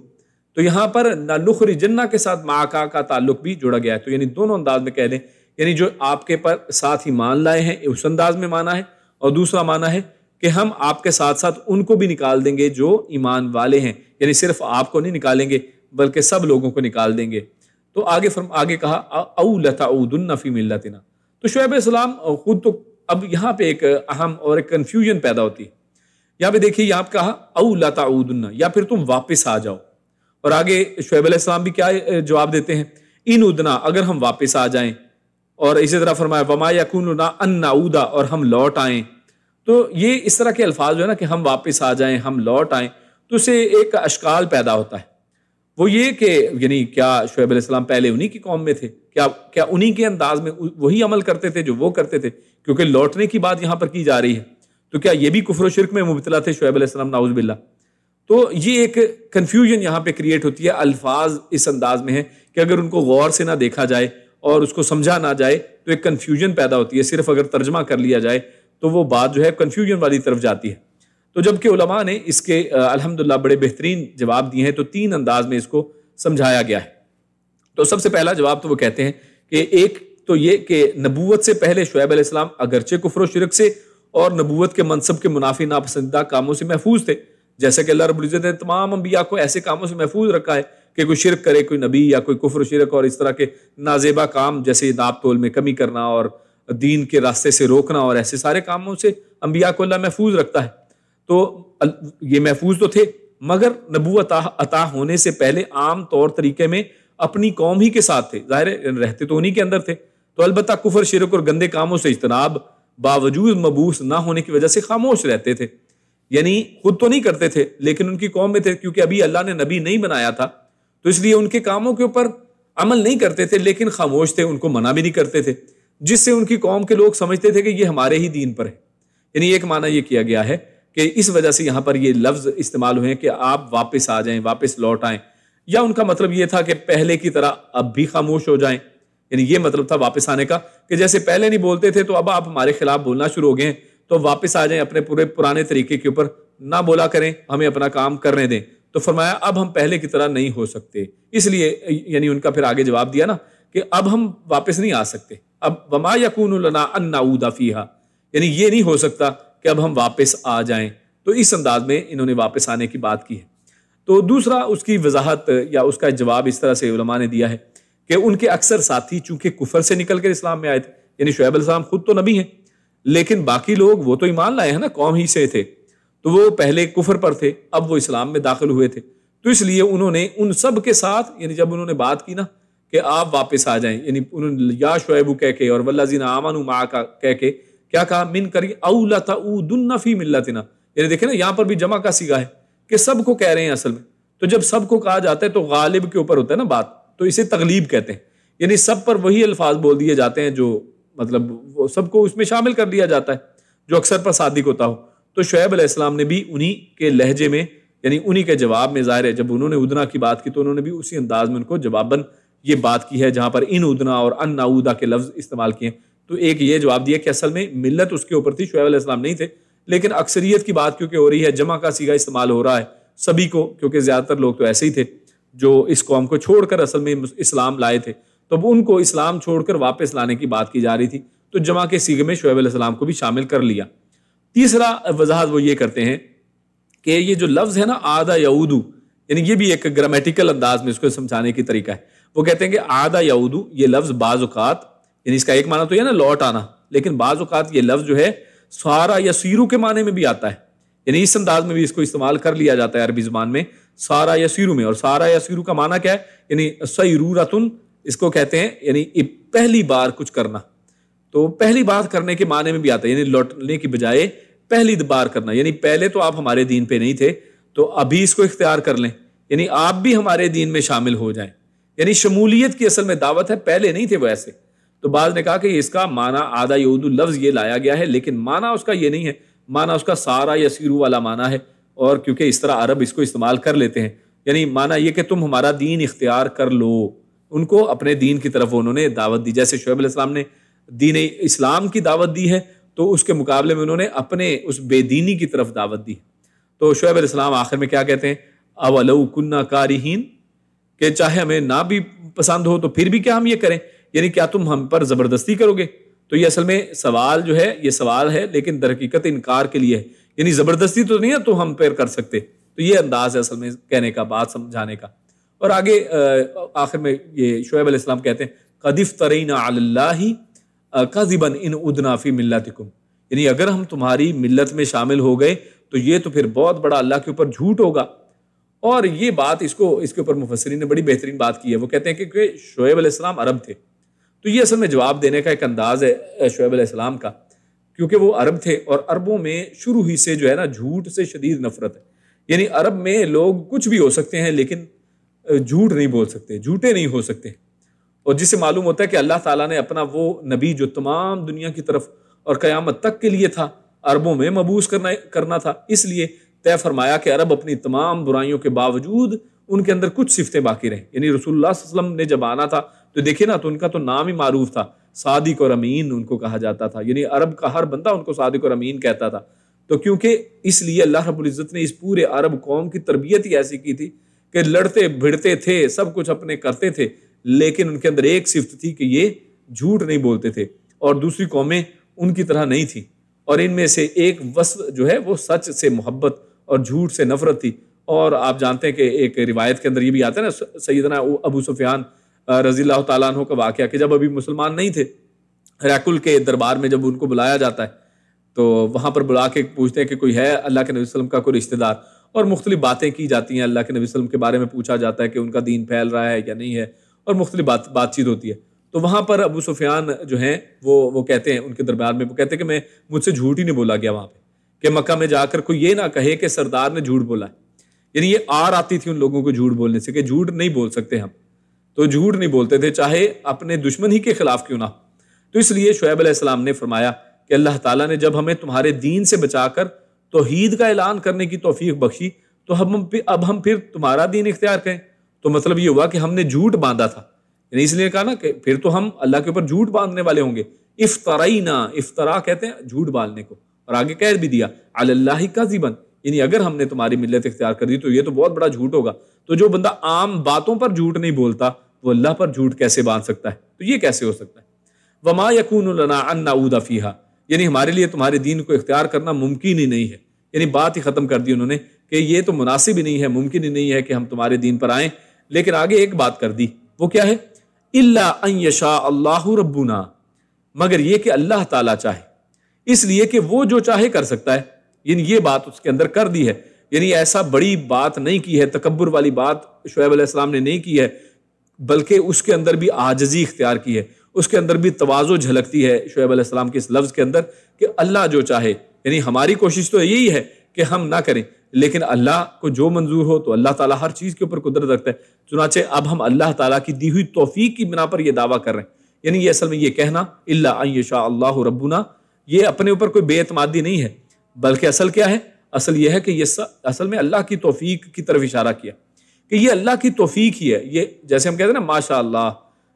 تو یہاں پر لَنُخْرِجَنَّ کے ساتھ معک کا تعلق بھی جوڑا گیا ہے، تو یعنی دونوں انداز میں کہہ دیں، یعنی جو آپ کے پر ساتھ ایمان لائے ہیں اس انداز میں مانا ہے، اور دوسرا مانا ہے کہ ہم آپ کے ساتھ ساتھ ان کو بھی نکال دیں گے جو ایمان والے ہیں، یعنی صرف آپ کو نہیں نکالیں گے بلکہ سب لوگوں کو نکال دیں گے، تو آگے کہا او لتعودن فی ملتنا، تو شعیب علیہ السلام خود تو اب یہاں پہ ایک اہم اور ایک کنفیوژن پیدا ہوتی ہے، یہاں پہ دیکھیے یہاں پہ کہا او لتعودن، یا پھر تم واپس آ جاؤ، اور آگے شعیب علیہ السلام بھی کیا جواب دیتے ہیں ان ادنا، اگر ہم واپس آ جائیں، اور اسی طرح فرمایا وما یکون لنا ان نعود، اور ہم لوٹ آئیں، تو یہ اس طرح کے الفاظ جو ہے نا کہ ہم واپس آ جائیں، ہم لوٹ آئیں، تو اسے ایک اشکال پیدا ہوتا ہے، وہ یہ کہ یعنی کیا شعیب علیہ السلام پہلے انہی کی قوم میں تھے، کیا انہی کے انداز میں وہی عمل کرتے تھے جو وہ کرتے تھے، کیونکہ لوٹنے کی بات یہاں پر کی جا رہی ہے، تو کیا یہ بھی کفر و شرک میں مبتلا تھے شعیب علیہ السلام نعوذ باللہ؟ تو یہ ایک کنفیوژن یہاں پہ کریٹ ہوتی ہے، الفاظ اس انداز میں ہیں کہ اگر ان کو غور سے نہ دیکھا جائے اور اس کو سمجھا نہ جائے تو ایک کنفیوژن پیدا ہوتی ہے، صرف اگر ترجمہ کر لیا جائے تو وہ بات جو ہے کنفیوژن والی طرف جاتی ہے، تو جبکہ علماء نے اس کے الحمدللہ بڑے بہترین جواب دیے ہیں، تو تین انداز میں اس کو سمجھایا گیا ہے۔ تو سب سے پہلا جواب تو وہ کہتے ہیں کہ ایک تو یہ کہ نبوت سے پہلے شعیب علیہ السلام اگرچہ کفر و شرک سے اور نبوت کے منصب کے منافی ناپسندیدہ کاموں سے محفوظ تھے، جیسے کہ اللہ رب العزت نے تمام انبیاء کو ایسے کاموں سے محفوظ رکھا ہے کہ کوئی شرک کرے کوئی نبی، یا کوئی کفر و شرک اور اس طرح کے نازیبا کام جیسے ناپ تول میں کمی کرنا اور دین کے راستے سے روکنا اور ایسے سارے کاموں سے انبیاء کو اللہ محفوظ رکھتا ہے۔ تو یہ محفوظ تو تھے، مگر نبوت عطا ہونے سے پہلے عام طور طریقے میں اپنی قوم ہی کے ساتھ تھے، ظاہر ہے رہتے تو انہی کے اندر تھے، تو البتہ کفر، شرک اور گندے کاموں سے اجتناب باوجود مبعوث نہ ہونے کی وجہ سے خاموش رہتے تھے۔ یعنی خود تو نہیں کرتے تھے لیکن ان کی قوم میں تھے، کیونکہ ابھی اللہ نے نبی نہیں بنایا تھا، تو اس لیے ان کے کاموں کے اوپر عمل نہیں کرتے تھے لیکن خاموش تھے، ان کو منع بھی نہیں کرتے تھے، جس سے ان کی قوم کے لوگ سمجھتے تھے کہ یہ ہمارے ہی دین پر ہے۔ یعنی ایک معنی یہ کیا گیا ہے کہ اس وجہ سے یہاں پر یہ لفظ استعمال ہوئے ہیں کہ آپ واپس آ جائیں، واپس لوٹ آئیں، یا ان کا مطلب یہ تھا کہ پہلے کی طرح اب بھی خاموش ہو جائیں۔ یعنی یہ مطلب تھا واپس آنے کا کہ جیسے پہلے نہیں بولتے تھے تو اب آپ ہمارے خلاف بولنا شروع ہو گئے ہیں، تو واپس آ جائیں، اپنے پورے پرانے طریقے کے اوپر نہ بولا کریں، ہمیں اپنا کام کرنے دیں۔ تو فرمایا اب ہم پہلے کی طرح نہیں ہو سکتے، اس لیے یعنی ان کا پھر آگے جواب دیا نا کہ اب ہم واپس نہیں آ سکتے، اب وما یکون لنا ان نعود فیہا، یعنی یہ نہیں ہو سکتا کہ اب ہم واپس آ جائیں۔ تو اس انداز میں انہوں نے واپس آنے کی بات کی ہے۔ تو دوسرا اس کی وضاحت یا اس کا جواب اس طرح سے علماء نے دیا ہے کہ ان کے اکثر ساتھی چونکہ کفر سے نکل کر اسلام میں آئے تھے، یعنی شعیب علیہ السلام خود تو نبی ہیں لیکن باقی لوگ وہ تو ایمان لائے ہیں نا، قوم ہی سے تھے، تو وہ پہلے کفر پر تھے، اب وہ اسلام میں داخل ہوئے تھے، تو اس لیے انہوں نے ان سب کے ساتھ یعنی جب انہوں نے بات کی نا کہ آپ واپس آ جائیں، یعنی انہوں نے یا شعیب کہہ کے اور والذین آمنوا معک کہہ کے کیا کہا، من کری او لتعودن فی ملتنا، یعنی دیکھیں نا یہاں پر بھی جمع کا صیغہ ہے کہ سب کو کہہ رہے ہیں اصل میں، تو جب سب کو کہا جاتا ہے تو غالب کے اوپر ہوتا ہے نا بات، تو اسے تغلیب کہتے ہیں، یعنی سب پر وہی الفاظ بول دیے جاتے ہیں جو مطلب وہ سب کو اس میں شامل کر دیا جاتا ہے جو اکثر پر صادق ہوتا ہو۔ تو شعیب علیہ السلام نے بھی انہی کے لہجے میں یعنی انہی کے جواب میں، ظاہر ہے جب انہوں نے ادنا کی بات کی تو انہوں نے بھی اسی انداز میں ان کو جواباً یہ بات کی ہے جہاں پر ان ادنا اور ان نعودہ کے لفظ استعمال کیے ہیں۔ تو ایک یہ جواب دیا کہ اصل میں ملت اس کے اوپر تھی، شعیب علیہ السلام نہیں تھے، لیکن اکثریت کی بات کیونکہ ہو رہی ہے، جمع کا صیغہ استعمال ہو رہا ہے سبھی کو، کیونکہ زیادہ تر لوگ تو ایسے ہی تھے جو اس قوم کو چھوڑ کر اصل میں اسلام لائے تھے، تو اب ان کو اسلام چھوڑ کر واپس لانے کی بات کی جا رہی تھی، تو جمع کے صیغے میں شعیب علیہ السلام کو بھی شامل کر لیا۔ تیسرا وضاحت وہ یہ کرتے ہیں کہ یہ جو لفظ ہے نا عاد یعودو، یعنی یہ بھی ایک گرامیٹیکل انداز میں اس کو سمجھانے کی طریقہ ہے۔ وہ کہتے ہیں کہ عاد یعودو یہ لفظ بعض اوقات یعنی اس کا ایک معنی تو یہ نا لوٹ آنا، لیکن بعض اوقات یہ لفظ جو ہے سارا یا سیرو کے معنی میں بھی آتا ہے، یعنی اس انداز میں بھی اس کو استعمال کر لیا جاتا ہے عربی زبان میں سارا یا سیرو میں۔ اور سارا یا سیرو کا معنی کیا ہے، یعنی سیرورتن اس کو کہتے ہیں، یعنی پہلی بار کچھ کرنا، تو پہلی بار کرنے کے معنی میں بھی آتا ہے، یعنی لوٹنے کی بجائے پہلی بار کرنا، یعنی پہلے تو آپ ہمارے دین پہ نہیں تھے تو ابھی اس کو اختیار کر لیں، یعنی آپ بھی ہمارے دین میں شامل ہو جائیں، یعنی شمولیت کی اصل میں دعوت ہے، پہلے نہیں تھے وہ ایسے۔ تو بعض نے کہا کہ اس کا معنی عاد یعود لفظ یہ لایا گیا ہے لیکن معنی اس کا یہ نہیں ہے، معنی اس کا سارا یسیرو والا معنی ہے، اور کیونکہ اس طرح عرب اس کو استعمال کر لیتے ہیں، یعنی معنی یہ کہ تم ہمارا دین اختیار کر لو، ان کو اپنے دین کی طرف انہوں نے دعوت دی، جیسے شعیب علیہ السلام نے دین اسلام کی دعوت دی ہے تو اس کے مقابلے میں انہوں نے اپنے اس بے دینی کی طرف دعوت دی۔ تو شعیب علیہ السلام آخر میں کیا کہتے ہیں، اولو کنا کارہین، کہ چاہے ہمیں نہ بھی پسند ہو تو پھر بھی کیا ہم یہ کریں، یعنی کیا تم ہم پر زبردستی کرو گے؟ تو یہ اصل میں سوال جو ہے یہ سوال ہے لیکن در حقیقت انکار کے لیے ہے، یعنی زبردستی تو نہیں ہے تو ہم پہ کر سکتے، تو یہ انداز ہے اصل میں کہنے کا، بات سمجھانے کا۔ اور آگے آخر میں یہ شعیب علیہ السلام کہتے ہیں قد افترینا علی اللہ کذبا ان عدنا فی ملتکم، یعنی اگر ہم تمہاری ملت میں شامل ہو گئے تو یہ تو پھر بہت بڑا اللہ کے اوپر جھوٹ ہوگا۔ اور یہ بات اس کے اوپر مفسرین نے بڑی بہترین بات کی ہے، وہ کہتے ہیں کہ شعیب علیہ السلام عرب تھے، تو یہ اصل میں جواب دینے کا ایک انداز ہے شعیب علیہ السلام کا، کیونکہ وہ عرب تھے اور عربوں میں شروع ہی سے جو ہے نا جھوٹ سے شدید نفرت ہے، یعنی عرب میں لوگ کچھ بھی ہو سکتے ہیں لیکن جھوٹ نہیں بول سکتے، جھوٹے نہیں ہو سکتے، اور جس سے معلوم ہوتا ہے کہ اللہ تعالیٰ نے اپنا وہ نبی جو تمام دنیا کی طرف اور قیامت تک کے لیے تھا عربوں میں مبعوث کرنا تھا، اس لیے طے فرمایا کہ عرب اپنی تمام برائیوں کے باوجود ان کے اندر کچھ صفتیں باقی رہیں، یعنی رسول اللہ صلی اللہ علیہ وسلم نے جب آنا تھا تو دیکھیں نا تو ان کا تو نام ہی معروف تھا، صادق اور امین ان کو کہا جاتا تھا، یعنی عرب کا ہر بندہ ان کو صادق اور امین کہتا تھا۔ تو کیونکہ اس لیے اللہ رب العزت نے اس پورے عرب قوم کی تربیت ہی ایسی کی تھی کہ لڑتے بھڑتے تھے، سب کچھ اپنے کرتے تھے، لیکن ان کے اندر ایک صفت تھی کہ یہ جھوٹ نہیں بولتے تھے، اور دوسری قومیں ان کی طرح نہیں تھیں، اور ان میں سے ایک وصف جو ہے وہ سچ سے محبت اور جھوٹ سے نفرت تھی۔ اور آپ جانتے ہیں کہ ایک روایت کے اندر یہ بھی آتا ہے نا سیدنا ابو سفیان رضی اللہ تعالیٰ عنہ کا واقعہ کہ جب ابھی مسلمان نہیں تھے ہراکل کے دربار میں جب ان کو بلایا جاتا ہے تو وہاں پر بلا کے پوچھتے ہیں کہ کوئی ہے اللہ کے نبی صلی اللہ علیہ وسلم کا کوئی رشتہ دار، اور مختلف باتیں کی جاتی ہیں، اللہ کے نبی صلی اللہ علیہ وسلم کے بارے میں پوچھا جاتا ہے کہ ان کا دین پھیل رہا ہے یا نہیں ہے، اور مختلف بات چیت ہوتی ہے۔ تو وہاں پر ابو سفیان جو ہیں وہ کہتے ہیں ان کے دربار میں، وہ کہتے ہیں کہ مجھ سے جھوٹ ہی نہیں بولا گیا وہاں پہ، کہ مکہ میں جا کر کوئی یہ نہ کہے کہ سردار نے جھوٹ بولا ہے۔ یعنی یہ آر آتی تھی ان لوگوں کو جھوٹ بولنے سے کہ جھوٹ نہیں بول سکتے ہم، تو جھوٹ نہیں بولتے تھے چاہے اپنے دشمن ہی کے خلاف کیوں نہ ہو۔ تو اس لیے شعیب علیہ السلام نے فرمایا کہ اللہ تعالیٰ نے جب ہمیں تمہارے دین سے بچا کر توحید کا اعلان کرنے کی توفیق بخشی تو اب ہم پھر تمہارا دین اختیار کریں۔ تو مطلب یہ ہوا کہ ہم نے جھوٹ باندھا تھا، یعنی اس لیے کہا نا کہ پھر تو ہم اللہ کے اوپر جھوٹ باندھنے والے ہوں گے۔ افطرا کہتے ہیں جھوٹ باندھنے کو، اور آگے کہہ بھی دیا علی اللہ کذبا، یعنی اگر ہم نے تمہاری ملت اختیار کر دی تو یہ تو بہت بڑا جھوٹ ہوگا۔ تو جو بندہ عام باتوں پر جھوٹ نہیں بولتا وہ اللہ پر جھوٹ کیسے باندھ سکتا ہے؟ تو یہ کیسے ہو سکتا ہے؟ وما یکون لنا ان نعود فیہا، یعنی ہمارے لیے تمہارے دین کو اختیار کرنا ممکن ہی نہیں ہے، یعنی بات ہی ختم کر دی انہوں نے کہ یہ تو مناسب ہی نہیں ہے، ممکن ہی نہیں ہے کہ ہم تمہارے دین پر آئیں۔ لیکن آگے ایک بات کر دی، وہ کیا ہے؟ الا ان یشاء اللہ ربنا، مگر یہ کہ اللہ تعالیٰ چاہے، اس لیے کہ وہ جو چاہے کر سکتا ہے، یعنی یہ بات اس کے اندر کر دی ہے۔ یعنی ایسا بڑی بات نہیں کی ہے، تکبر والی بات شعیب علیہ السلام نے نہیں کی ہے، بلکہ اس کے اندر بھی عاجزی اختیار کی ہے، اس کے اندر بھی تواضع جھلکتی ہے شعیب علیہ السلام کے اس لفظ کے اندر کہ اللہ جو چاہے، یعنی ہماری کوشش تو یہی ہے کہ ہم نہ کریں، لیکن اللہ کو جو منظور ہو تو اللہ تعالیٰ ہر چیز کے اوپر قدرت رکھتا ہے۔ چنانچہ اب ہم اللہ تعالیٰ کی دی ہوئی توفیق کی بنا پر یہ دعویٰ کر رہے ہیں، یعنی یہ اصل میں یہ کہنا الا ان یشاء اللہ ربنا، یہ اپنے اوپر کوئی بے اعتمادی نہیں ہے، بلکہ اصل کیا ہے؟ اصل یہ ہے کہ یہ اصل میں اللہ کی توفیق کی طرف اشارہ کیا کہ یہ اللہ کی توفیق ہی ہے۔ یہ جیسے ہم کہتے ہیں نا ماشاء اللہ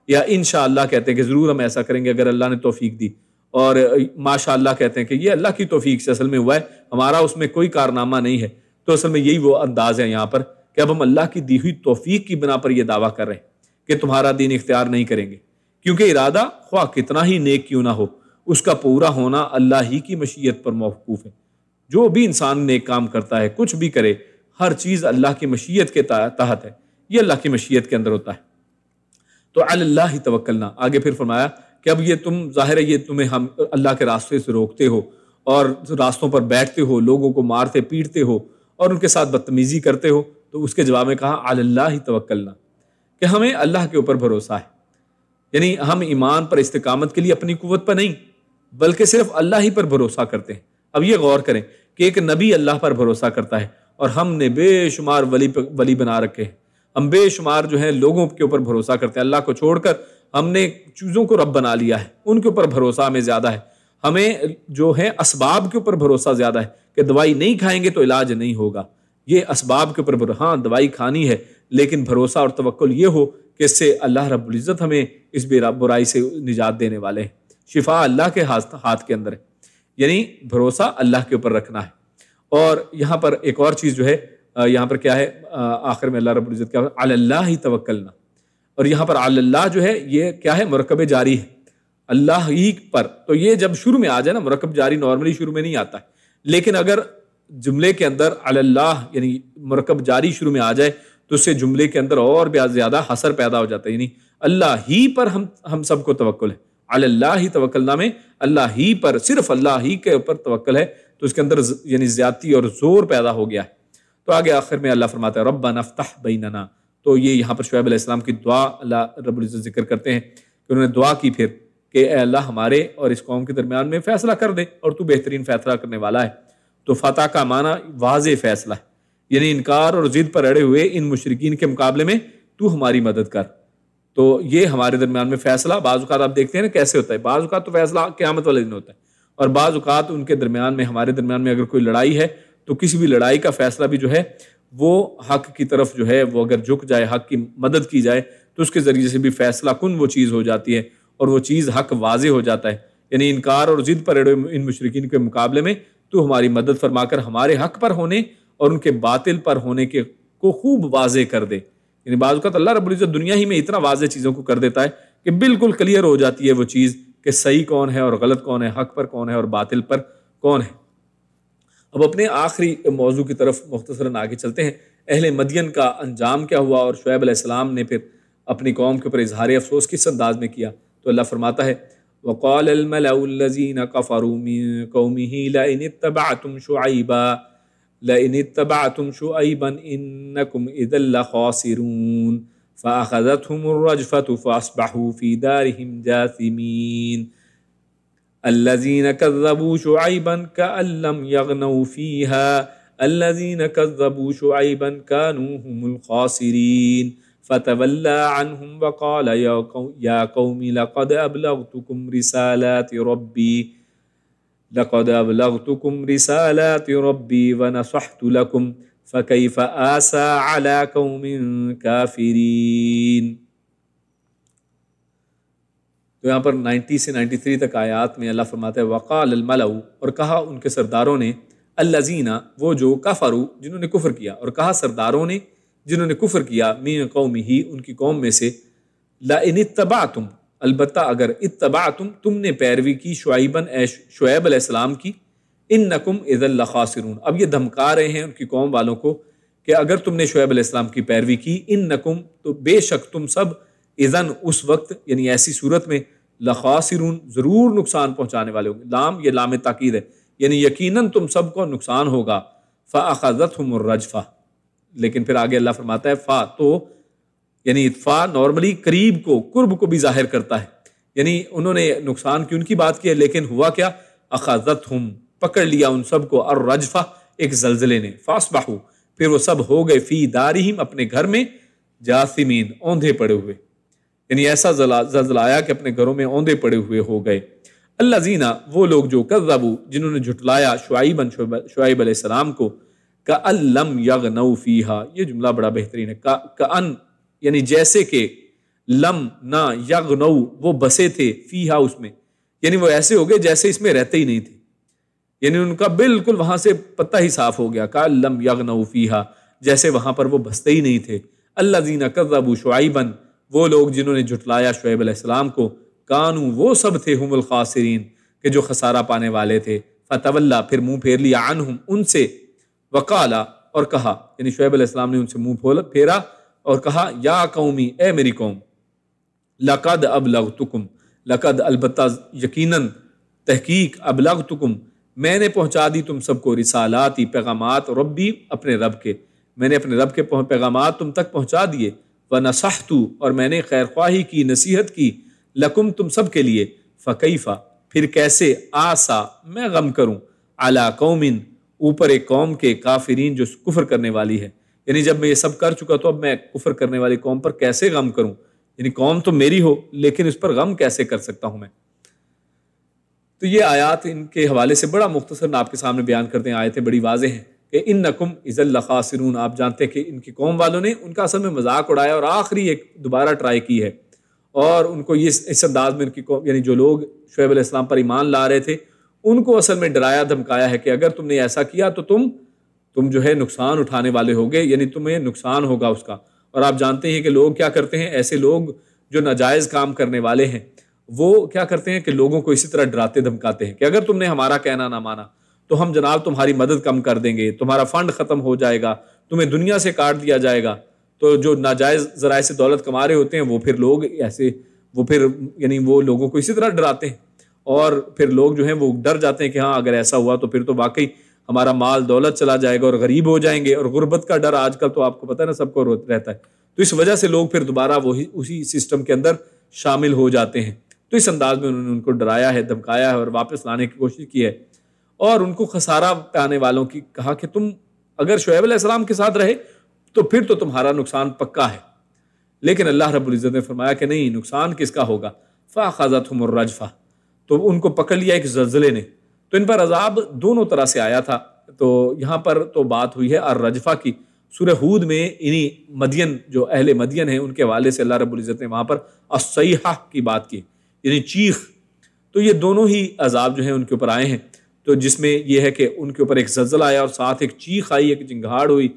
یا انشاءاللہ کہتے ہیں کہ ضرور ہم ایسا کریں گے اگر اللہ نے توفیق دی، اور ماشاء اللہ کہتے ہیں کہ یہ اللہ کی توفیق سے اصل میں ہوا ہے، ہمارا اس میں کوئی کارنامہ نہیں ہے۔ تو اصل میں یہی وہ انداز ہے یہاں پر کہ اب ہم اللہ کی دی ہوئی توفیق کی بنا پر یہ دعویٰ کر رہے ہیں کہ تمہارا دین اختیار نہیں کریں گے، کیونکہ ارادہ خواہ کتنا ہی نیک کیوں نہ ہو اس کا پورا ہونا اللہ ہی کی مشیت پر موقوف ہے۔ جو بھی انسان نیک کام کرتا ہے، کچھ بھی کرے، ہر چیز اللہ کی مشیت کے تحت ہے، یہ اللہ کی مشیت کے اندر ہوتا ہے۔ تو علی اللہ توکلنا، آگے پھر فرمایا کہ اب یہ تم ظاہر ہے یہ تمہیں ہم اللہ کے راستے سے روکتے ہو اور راستوں پر بیٹھتے ہو، لوگوں کو مارتے پیٹتے ہو اور ان کے ساتھ بدتمیزی کرتے ہو، تو اس کے جواب میں کہا علی اللہ توکلنا، کہ ہمیں اللہ کے اوپر بھروسہ ہے، یعنی ہم ایمان پر استقامت کے لیے اپنی قوت پر نہیں بلکہ صرف اللہ ہی پر بھروسہ کرتے ہیں۔ اب یہ غور کریں کہ ایک نبی اللہ پر بھروسہ کرتا ہے اور ہم نے بے شمار ولی بنا رکھے ہیں، ہم بے شمار جو ہیں لوگوں کے اوپر بھروسہ کرتے ہیں، اللہ کو چھوڑ کر ہم نے چیزوں کو رب بنا لیا ہے، ان کے اوپر بھروسہ ہمیں زیادہ ہے، ہمیں جو ہے اسباب کے اوپر بھروسہ زیادہ ہے کہ دوائی نہیں کھائیں گے تو علاج نہیں ہوگا، یہ اسباب کے اوپر ہاں دوائی کھانی ہے لیکن بھروسہ اور توکل یہ ہو کہ اس سے اللہ رب العزت ہمیں اس برائی سے نجات دینے والے ہیں، شفا اللہ کے ہاتھ کے اندر ہے، یعنی بھروسہ اللہ کے اوپر رکھنا ہے۔ اور یہاں پر ایک اور چیز جو ہے یہاں پر کیا ہے آخر میں اللہ رب العزت کیا علی اللہ توکلنا، اور یہاں پر علی اللہ جو ہے یہ کیا ہے؟ مرکب جاری ہے اللہ ہی پر، تو یہ جب شروع میں آ جائے نا، مرکب جاری نارملی شروع میں نہیں آتا ہے، لیکن اگر جملے کے اندر علی اللہ یعنی مرکب جاری شروع میں آ جائے تو اس سے جملے کے اندر اور بھی زیادہ حصر پیدا ہو جاتا ہے، یعنی اللہ ہی پر ہم سب کو توکل ہے، علی اللہ ہی توکلنا میں اللہ ہی پر، صرف اللہ ہی کے اوپر توکل ہے، تو اس کے اندر یعنی زیادتی اور زور پیدا ہو گیا ہے۔ تو آگے آخر میں اللہ فرماتا ہے ربنا افتح بیننا، تو یہ یہاں پر شعیب علیہ السلام کی دعا اللہ رب العزت ذکر کرتے ہیں کہ انہوں نے دعا کی پھر کہ اے اللہ ہمارے اور اس قوم کے درمیان میں فیصلہ کر دے، اور تو بہترین فیصلہ کرنے والا ہے۔ تو فتح کا معنی واضح فیصلہ ہے، یعنی انکار اور ضد پر اڑے ہوئے ان مشرکین کے مقابلے میں تو ہماری مدد کر۔ تو یہ ہمارے درمیان میں فیصلہ بعض اوقات آپ دیکھتے ہیں نا کیسے ہوتا ہے، بعض اوقات تو فیصلہ قیامت والے دن ہوتا ہے، اور بعض اوقات ان کے درمیان میں ہمارے درمیان میں اگر کوئی لڑائی ہے تو کسی بھی لڑائی کا فیصلہ بھی جو ہے وہ حق کی طرف جو ہے وہ اگر جھک جائے، حق کی مدد کی جائے تو اس کے ذریعے سے بھی فیصلہ کن وہ چیز ہو جاتی ہے اور وہ چیز حق واضح ہو جاتا ہے۔ یعنی انکار اور ضد پر اڑے ان مشرکین کے مقابلے میں تو ہماری مدد فرما کر ہمارے حق پر ہونے اور ان کے باطل پر ہونے کے کو خوب واضح کر دے۔ یعنی بعض اوقات اللہ رب العزت دنیا ہی میں اتنا واضح چیزوں کو کر دیتا ہے کہ بالکل کلیئر ہو جاتی ہے وہ چیز کہ صحیح کون ہے اور غلط کون ہے، حق پر کون ہے اور باطل پر کون ہے۔ اب اپنے آخری موضوع کی طرف مختصراً آگے چلتے ہیں۔ اہل مدین کا انجام کیا ہوا اور شعیب علیہ السلام نے پھر اپنی قوم کے اوپر اظہار افسوس کس انداز میں کیا؟ تو اللہ فرماتا ہے وقال الملأ الذين كفروا من قومه لئن اتبعتم شعيبا إنكم إذا لخاسرون فأخذتهم الرجفة فأصبحوا في دارهم جاثمين الذين كذبوا شعيبا كأن لم يغنوا فيها الذين كذبوا شعيبا كانوا هم الخاسرين فتولى عنهم وقال يا قوم لقد أبلغتكم رسالات ربي ونصحت لكم فكيف آسى على قوم كافرين۔ تو یہاں پر 90 سے 93 تک آیات میں اللہ فرماتا ہے وقال الملأ، اور کہا ان کے سرداروں نے، الذین، وہ جو، کفروا، جنہوں نے کفر کیا، اور کہا سرداروں نے جنہوں نے کفر کیا، من قومہ، ان کی قوم میں سے، لئن اتبعتم، البتہ اگر، اتبعتم، تم نے پیروی کی، شعیباً، شعیب علیہ السلام کی، انکم اذا لخاسرون، اب یہ دھمکا رہے ہیں ان کی قوم والوں کو کہ اگر تم نے شعیب علیہ السلام کی پیروی کی، انکم، تو بے شک تم سب، اذن، اس وقت، یعنی ایسی صورت میں، لخاسرون، ضرور نقصان پہنچانے والے ہوں گے۔ لام، یہ لام تاکید ہے، یعنی یقیناً تم سب کو نقصان ہوگا۔ فَأَخَذَتْهُمُ الرَّجْفَةُ، لیکن پھر آگے اللہ فرماتا ہے فا، تو یعنی فا نارملی قریب کو، قرب کو بھی ظاہر کرتا ہے، یعنی انہوں نے نقصان کی ان کی بات کی ہے، لیکن ہوا کیا، اخذتہم، پکڑ لیا ان سب کو، الرجفہ، ایک زلزلے نے، فاصبحوا، پھر وہ سب ہو گئے، فی دارہم، اپنے گھر میں، جاثمین، اوندھے پڑے ہوئے، یعنی ایسا زلزلہ آیا کہ اپنے گھروں میں اوندھے پڑے ہوئے ہو گئے۔ الذین، وہ لوگ جو، کذبوا، جنہوں نے جھٹلایا، شعیب علیہ السلام کو، کأن لم یغنوا فیہا، یہ جملہ بڑا بہترین ہے، کأن، یعنی جیسے کہ، لم، نہ، یغنوا، وہ بسے تھے، فیہا، اس میں، یعنی وہ ایسے ہو گئے جیسے اس میں رہتے ہی نہیں تھے، یعنی ان کا بالکل وہاں سے پتہ ہی صاف ہو گیا، کأن لم یغنوا فیہا، جیسے وہاں پر وہ بستے ہی نہیں تھے۔ الذین کذبوا شعیبا، وہ لوگ جنہوں نے جھٹلایا شعیب علیہ السلام کو، کانوا، وہ سب تھے، ہم الخاسرین، کہ جو خسارہ پانے والے تھے، فتولا، پھر منہ پھیر لیا، عنہم، ان سے، وقالا، اور کہا، یعنی شعیب علیہ السلام نے ان سے منہ پھیرا اور کہا، یا قومی، اے میری قوم، لقد ابلغتکم، لقد، البتہ، یقیناً، تحقیق، ابلغتکم، میں نے پہنچا دی تم سب کو، رسالاتی، پیغامات، ربی، اپنے رب کے، میں نے اپنے رب کے پیغامات تم تک پہنچا دیے، وَنَصَحْتُ، اور میں نے خیر خواہی کی، نصیحت کی، لکم، تم سب کے لیے، فَكَيْفَ، پھر کیسے، آسا، میں غم کروں، عَلَىٰ قَوْمٍ، اوپر ایک قوم کے، کافرین، جو کفر کرنے والی ہے، یعنی جب میں یہ سب کر چکا تو اب میں کفر کرنے والی قوم پر کیسے غم کروں، یعنی قوم تو میری ہو لیکن اس پر غم کیسے کر سکتا ہوں میں۔ تو یہ آیات ان کے حوالے سے بڑا مختصر آپ کے سامنے بیان کرتے ہیں، آیتیں بڑی واضح ہیں کہ انکم اذا لخاسرون، آپ جانتے ہیں کہ ان کی قوم والوں نے ان کا اصل میں مذاق اڑایا اور آخری ایک دوبارہ ٹرائی کی ہے، اور ان کو یہ اس انداز میں ان کی قوم، یعنی جو لوگ شعیب علیہ السلام پر ایمان لا رہے تھے، ان کو اصل میں ڈرایا دھمکایا ہے کہ اگر تم نے ایسا کیا تو تم جو ہے نقصان اٹھانے والے ہوگے، یعنی تمہیں نقصان ہوگا اس کا۔ اور آپ جانتے ہیں کہ لوگ کیا کرتے ہیں، ایسے لوگ جو ناجائز کام کرنے والے ہیں، وہ کیا کرتے ہیں کہ لوگوں کو اسی طرح ڈراتے دھمکاتے ہیں کہ اگر تم نے ہمارا کہنا نہ مانا تو ہم جناب تمہاری مدد کم کر دیں گے، تمہارا فنڈ ختم ہو جائے گا، تمہیں دنیا سے کاٹ دیا جائے گا۔ تو جو ناجائز ذرائع سے دولت کما رہے ہوتے ہیں وہ پھر لوگ ایسے، وہ پھر یعنی وہ لوگوں کو اسی طرح ڈراتے ہیں، اور پھر لوگ جو ہیں وہ ڈر جاتے ہیں کہ ہاں اگر ایسا ہوا تو پھر تو واقعی ہمارا مال دولت چلا جائے گا اور غریب ہو جائیں گے، اور غربت کا ڈر آج کل تو آپ کو پتہ ہے نا سب کو رہتا ہے، تو اس وجہ سے لوگ پھر دوبارہ وہی اسی سسٹم کے اندر شامل ہو جاتے ہیں۔ تو اس انداز میں انہوں نے ان کو ڈرایا ہے، دھمکایا ہے اور واپس لانے کی کوشش کی ہے، اور ان کو خسارہ پانے والوں کی کہا کہ تم اگر شعیب علیہ السلام کے ساتھ رہے تو پھر تو تمہارا نقصان پکا ہے، لیکن اللہ رب العزت نے فرمایا کہ نہیں، نقصان کس کا ہوگا، فَأَخَذَتْهُمُ الرَّجْفَةُ، تو ان کو پکڑ لیا ایک زلزلے نے۔ تو ان پر عذاب دونوں طرح سے آیا تھا، تو یہاں پر تو بات ہوئی ہے الرجفہ کی۔ سورہ ہود میں انہی مدین، جو اہل مدین ہیں، ان کے حوالے سے اللہ رب العزت نے وہاں پر الصیحہ کی بات کی، یعنی چیخ۔ تو یہ دونوں ہی عذاب جو ہیں ان کے اوپر آئے ہیں، تو جس میں یہ ہے کہ ان کے اوپر ایک زلزلہ آیا اور ساتھ ایک چیخ آئی، ایک چنگھاڑ ہوئی،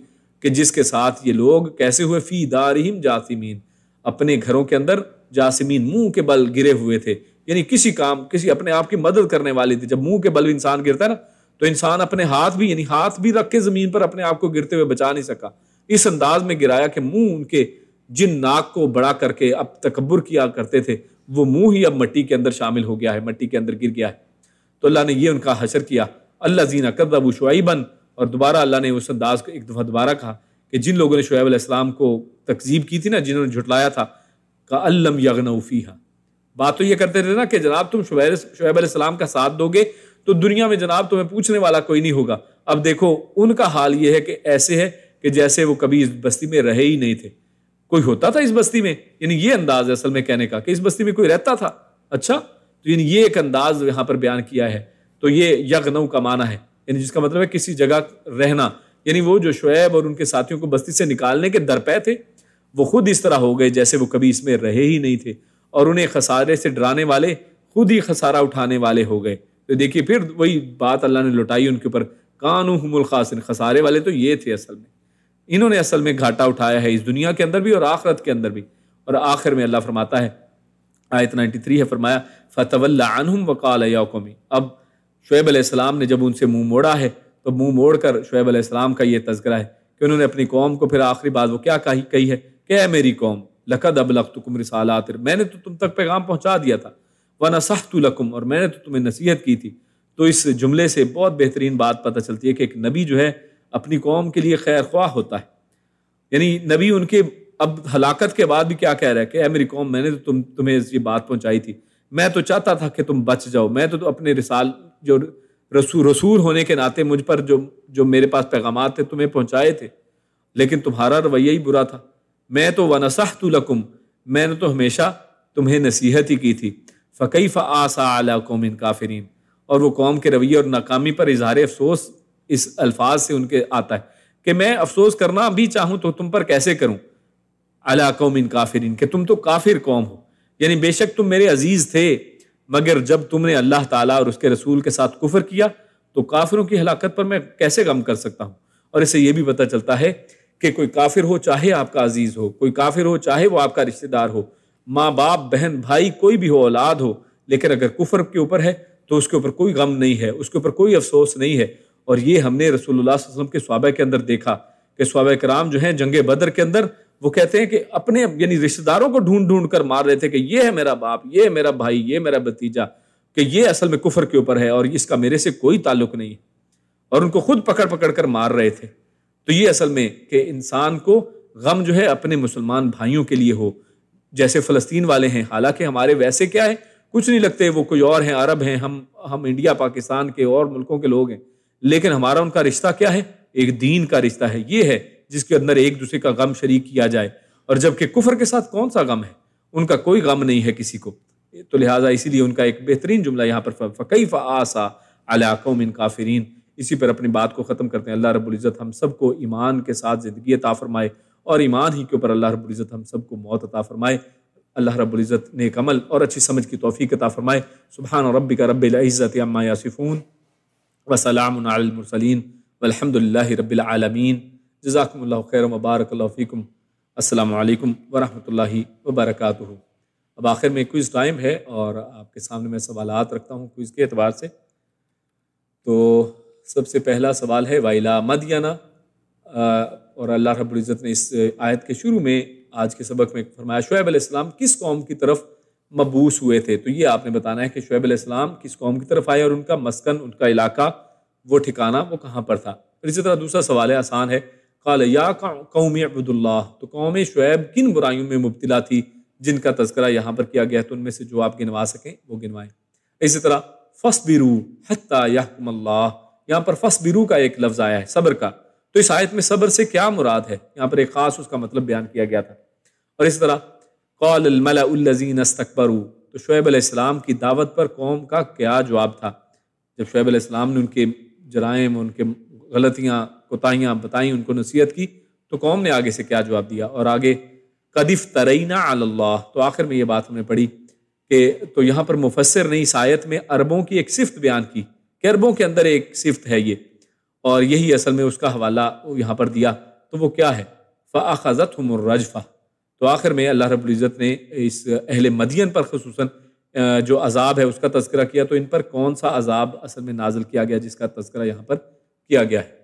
کہ جس کے ساتھ یہ لوگ کیسے ہوئے، فی دارہم جاثمین، اپنے گھروں کے اندر جاثمین، منہ کے بل گرے ہوئے تھے، یعنی کسی اپنے آپ کی مدد کرنے والی تھی۔ جب منہ کے بل انسان گرتا ہے نا تو انسان اپنے ہاتھ بھی، یعنی ہاتھ بھی رکھ کے زمین پر اپنے آپ کو گرتے ہوئے بچا نہیں سکا، اس انداز میں گرایا کہ منہ ان کے جن ناک کو بڑا کر کے اب تکبر کیا کرتے تھے وہ منہ ہی اب مٹی کے اندر شامل ہو گیا ہے، مٹی کے اندر گر گیا ہے۔ تو اللہ نے یہ ان کا حشر کیا، الذین کذبوا شعیبا، اور دوبارہ اللہ نے اس انداز کو ایک دفعہ دوبارہ کہا کہ جن لوگوں نے شعیب علیہ السلام کو تکذیب کی تھی نا، جنہوں نے جھٹلایا تھا، کأن لم یغنوا فیہا، بات تو یہ کرتے تھے نا کہ جناب تم شعیب علیہ السلام کا ساتھ دو گے تو دنیا میں جناب تمہیں پوچھنے والا کوئی نہیں ہوگا۔ اب دیکھو ان کا حال یہ ہے کہ ایسے ہے کہ جیسے وہ کبھی اس بستی میں رہے ہی نہیں تھے، کوئی ہوتا تھا اس بستی میں، یعنی یہ انداز ہے اصل میں کہنے کا کہ اس بستی میں کوئی رہتا تھا۔ اچھا، تو یعنی یہ ایک انداز یہاں پر بیان کیا ہے۔ تو یہ یغنو کا معنی ہے، یعنی جس کا مطلب ہے کسی جگہ رہنا، یعنی وہ جو شعیب اور ان کے ساتھیوں کو بستی سے نکالنے کے درپے تھے، وہ خود اس طرح ہو گئے جیسے وہ کبھی اس میں رہے ہی نہیں تھے، اور انہیں خسارے سے ڈرانے والے خود ہی خسارہ اٹھانے والے ہو گئے۔ تو دیکھیے پھر وہی بات اللہ نے لوٹائی ان کے اوپر، کانوا ہم الخاسرین، خسارے والے تو یہ تھے اصل میں، انہوں نے اصل میں گھاٹا اٹھایا ہے اس دنیا کے اندر بھی اور آخرت کے اندر بھی۔ اور آخر میں اللہ فرماتا ہے، آیت 93 ہے، فرمایا فَتَوَلَّ عَنْهُمْ وَقَالَ يَا قَوْمِ، اب شعیب علیہ السلام نے جب ان سے منہ موڑا ہے تو منہ موڑ کر شعیب علیہ السلام کا یہ تذکرہ ہے کہ انہوں نے اپنی قوم کو پھر آخری بات وہ کیا کہی ہے کہ اے میری قوم، لَقَدْ أَبْلَغْتُكُمْ رِسَالَاتِ، میں نے تو تم تک پیغام پہنچا دیا تھا، وَنَصَحْتُ لَكُمْ، اور میں نے تو تمہیں نصیحت کی تھی۔ تو اس جملے سے بہت بہترین بات پتہ چلتی ہے کہ ایک نبی جو ہے اپنی قوم کے لیے خیر خواہ ہوتا ہے، یعنی نبی ان کے اب ہلاکت کے بعد بھی کیا کہہ رہا ہے کہ اے میری قوم، میں نے تو تمہیں یہ بات پہنچائی تھی، میں تو چاہتا تھا کہ تم بچ جاؤ، میں تو اپنے جو رسول ہونے کے ناطے مجھ پر جو میرے پاس پیغامات تھے تمہیں پہنچائے تھے، لیکن تمہارا رویہ ہی برا تھا۔ میں تو وَنَصَحْتُ لَكُمْ، میں نے تو ہمیشہ تمہیں نصیحت ہی کی تھی، فَكَيْفَ آسَىٰ عَلَىٰ قَوْمٍ كَافِرِينَ، اور وہ قوم کے رویے اور ناکامی پر اظہار افسوس اس الفاظ سے ان کے آتا ہے کہ میں افسوس کرنا بھی چاہوں تو تم پر کیسے کروں، عَلَىٰ قَوْمٍ كَافِرِينَ، کہ تم تو کافر قوم ہو، یعنی بے شک تم میرے عزیز تھے، مگر جب تم نے اللہ تعالیٰ اور اس کے رسول کے ساتھ کفر کیا تو کافروں کی ہلاکت پر میں کیسے غم کر سکتا ہوں۔ اور اس سے یہ بھی پتہ چلتا ہے کہ کوئی کافر ہو چاہے آپ کا عزیز ہو، کوئی کافر ہو چاہے وہ آپ کا رشتہ دار ہو، ماں باپ بہن بھائی کوئی بھی ہو، اولاد ہو، لیکن اگر کفر کے اوپر ہے تو اس کے اوپر کوئی غم نہیں ہے، اس کے اوپر کوئی افسوس نہیں ہے۔ اور یہ ہم نے رسول اللہ صلی اللہ علیہ وسلم کے صحابہ کے اندر دیکھا کہ صحابہ کرام جو ہیں جنگ بدر کے اندر وہ کہتے ہیں کہ اپنے یعنی رشتہ داروں کو ڈھونڈ ڈھونڈ کر مار رہے تھے کہ یہ ہے میرا باپ، یہ ہے میرا بھائی، یہ میرا بھتیجا، کہ یہ اصل میں کفر کے اوپر ہے اور اس کا میرے سے کوئی تعلق نہیں ہے، اور ان کو خود پکڑ پکڑ کر مار رہے تھے۔ تو یہ اصل میں کہ انسان کو غم جو ہے اپنے مسلمان بھائیوں کے لیے ہو، جیسے فلسطین والے ہیں، حالانکہ ہمارے ویسے کیا ہے کچھ نہیں لگتے، وہ کوئی اور ہیں، عرب ہیں، ہم انڈیا پاکستان کے اور ملکوں کے لوگ ہیں، لیکن ہمارا ان کا رشتہ کیا ہے؟ ایک دین کا رشتہ ہے، یہ ہے جس کے اندر ایک دوسرے کا غم شریک کیا جائے، اور جبکہ کفر کے ساتھ کون سا غم ہے؟ ان کا کوئی غم نہیں ہے کسی کو۔ تو لہٰذا اسی لیے ان کا ایک بہترین جملہ یہاں پر فَكَيْفَ آسَىٰ عَلَىٰ قَوْمٍ كَافِرِينَ، اسی پر اپنی بات کو ختم کرتے ہیں۔ اللہ رب العزت ہم سب کو ایمان کے ساتھ زندگی عطا فرمائے، اور ایمان ہی کے اوپر اللہ رب العزت ہم سب کو موت عطا فرمائے۔ اللہ رب العزت نیک عمل اور اچھی سمجھ کی توفیق عطا فرمائے۔ سبحان ربک رب العزت عما یصفون وسلام علی المرسلین والحمد للہ رب العالمین۔ جزاکم اللہ خیر و بارک اللہ فیکم۔ السلام علیکم ورحمۃ اللہ وبرکاتہ۔ اب آخر میں کوئز ٹائم ہے اور آپ کے سامنے میں سوالات رکھتا ہوں کوئز کے اعتبار سے۔ تو سب سے پہلا سوال ہے وَإِلَىٰ مَدْيَنَ، اور اللہ رب العزت نے اس آیت کے شروع میں آج کے سبق میں فرمایا شعیب علیہ السلام کس قوم کی طرف مبعوث ہوئے تھے، تو یہ آپ نے بتانا ہے کہ شعیب علیہ السلام کس قوم کی طرف آئے اور ان کا مسکن، ان کا علاقہ، وہ ٹھکانہ وہ کہاں پر تھا۔ پھر اسی طرح دوسرا سوال ہے، آسان ہے، قال یا قوم اعبدوا اللہ، تو قوم شعیب کن برائیوں میں مبتلا تھی جن کا تذکرہ یہاں پر کیا گیا ہے، تو ان میں سے جو آپ گنوا سکیں وہ گنوائیں۔ اسی طرح فاصبروا حتی یحکم اللہ، یہاں پر فاصبروا کا ایک لفظ آیا ہے صبر کا، تو اس آیت میں صبر سے کیا مراد ہے، یہاں پر ایک خاص اس کا مطلب بیان کیا گیا تھا۔ اور اسی طرح قال الملأ الذین استکبروا، تو شعیب علیہ السلام کی دعوت پر قوم کا کیا جواب تھا، جب شعیب علیہ السلام نے ان کے جرائم، ان کے غلطیاں کوتاہیاں بتائیں، ان کو نصیحت کی، تو قوم نے آگے سے کیا جواب دیا۔ اور آگے قد افترینا علی اللہ، تو آخر میں یہ بات ہم نے پڑھی کہ تو یہاں پر مفسر نے اس آیت میں عربوں کی ایک صفت بیان کی کہ عربوں کے اندر ایک صفت ہے یہ، اور یہی اصل میں اس کا حوالہ یہاں پر دیا، تو وہ کیا ہے، فَأَخَذَتْهُمُ الرَّجْفَةُ، تو آخر میں اللہ رب العزت نے اس اہل مدین پر خصوصاً جو عذاب ہے اس کا تذکرہ کیا، تو ان پر کون سا عذاب اصل میں نازل کیا گیا جس کا تذکرہ یہاں پر کیا گیا ہے۔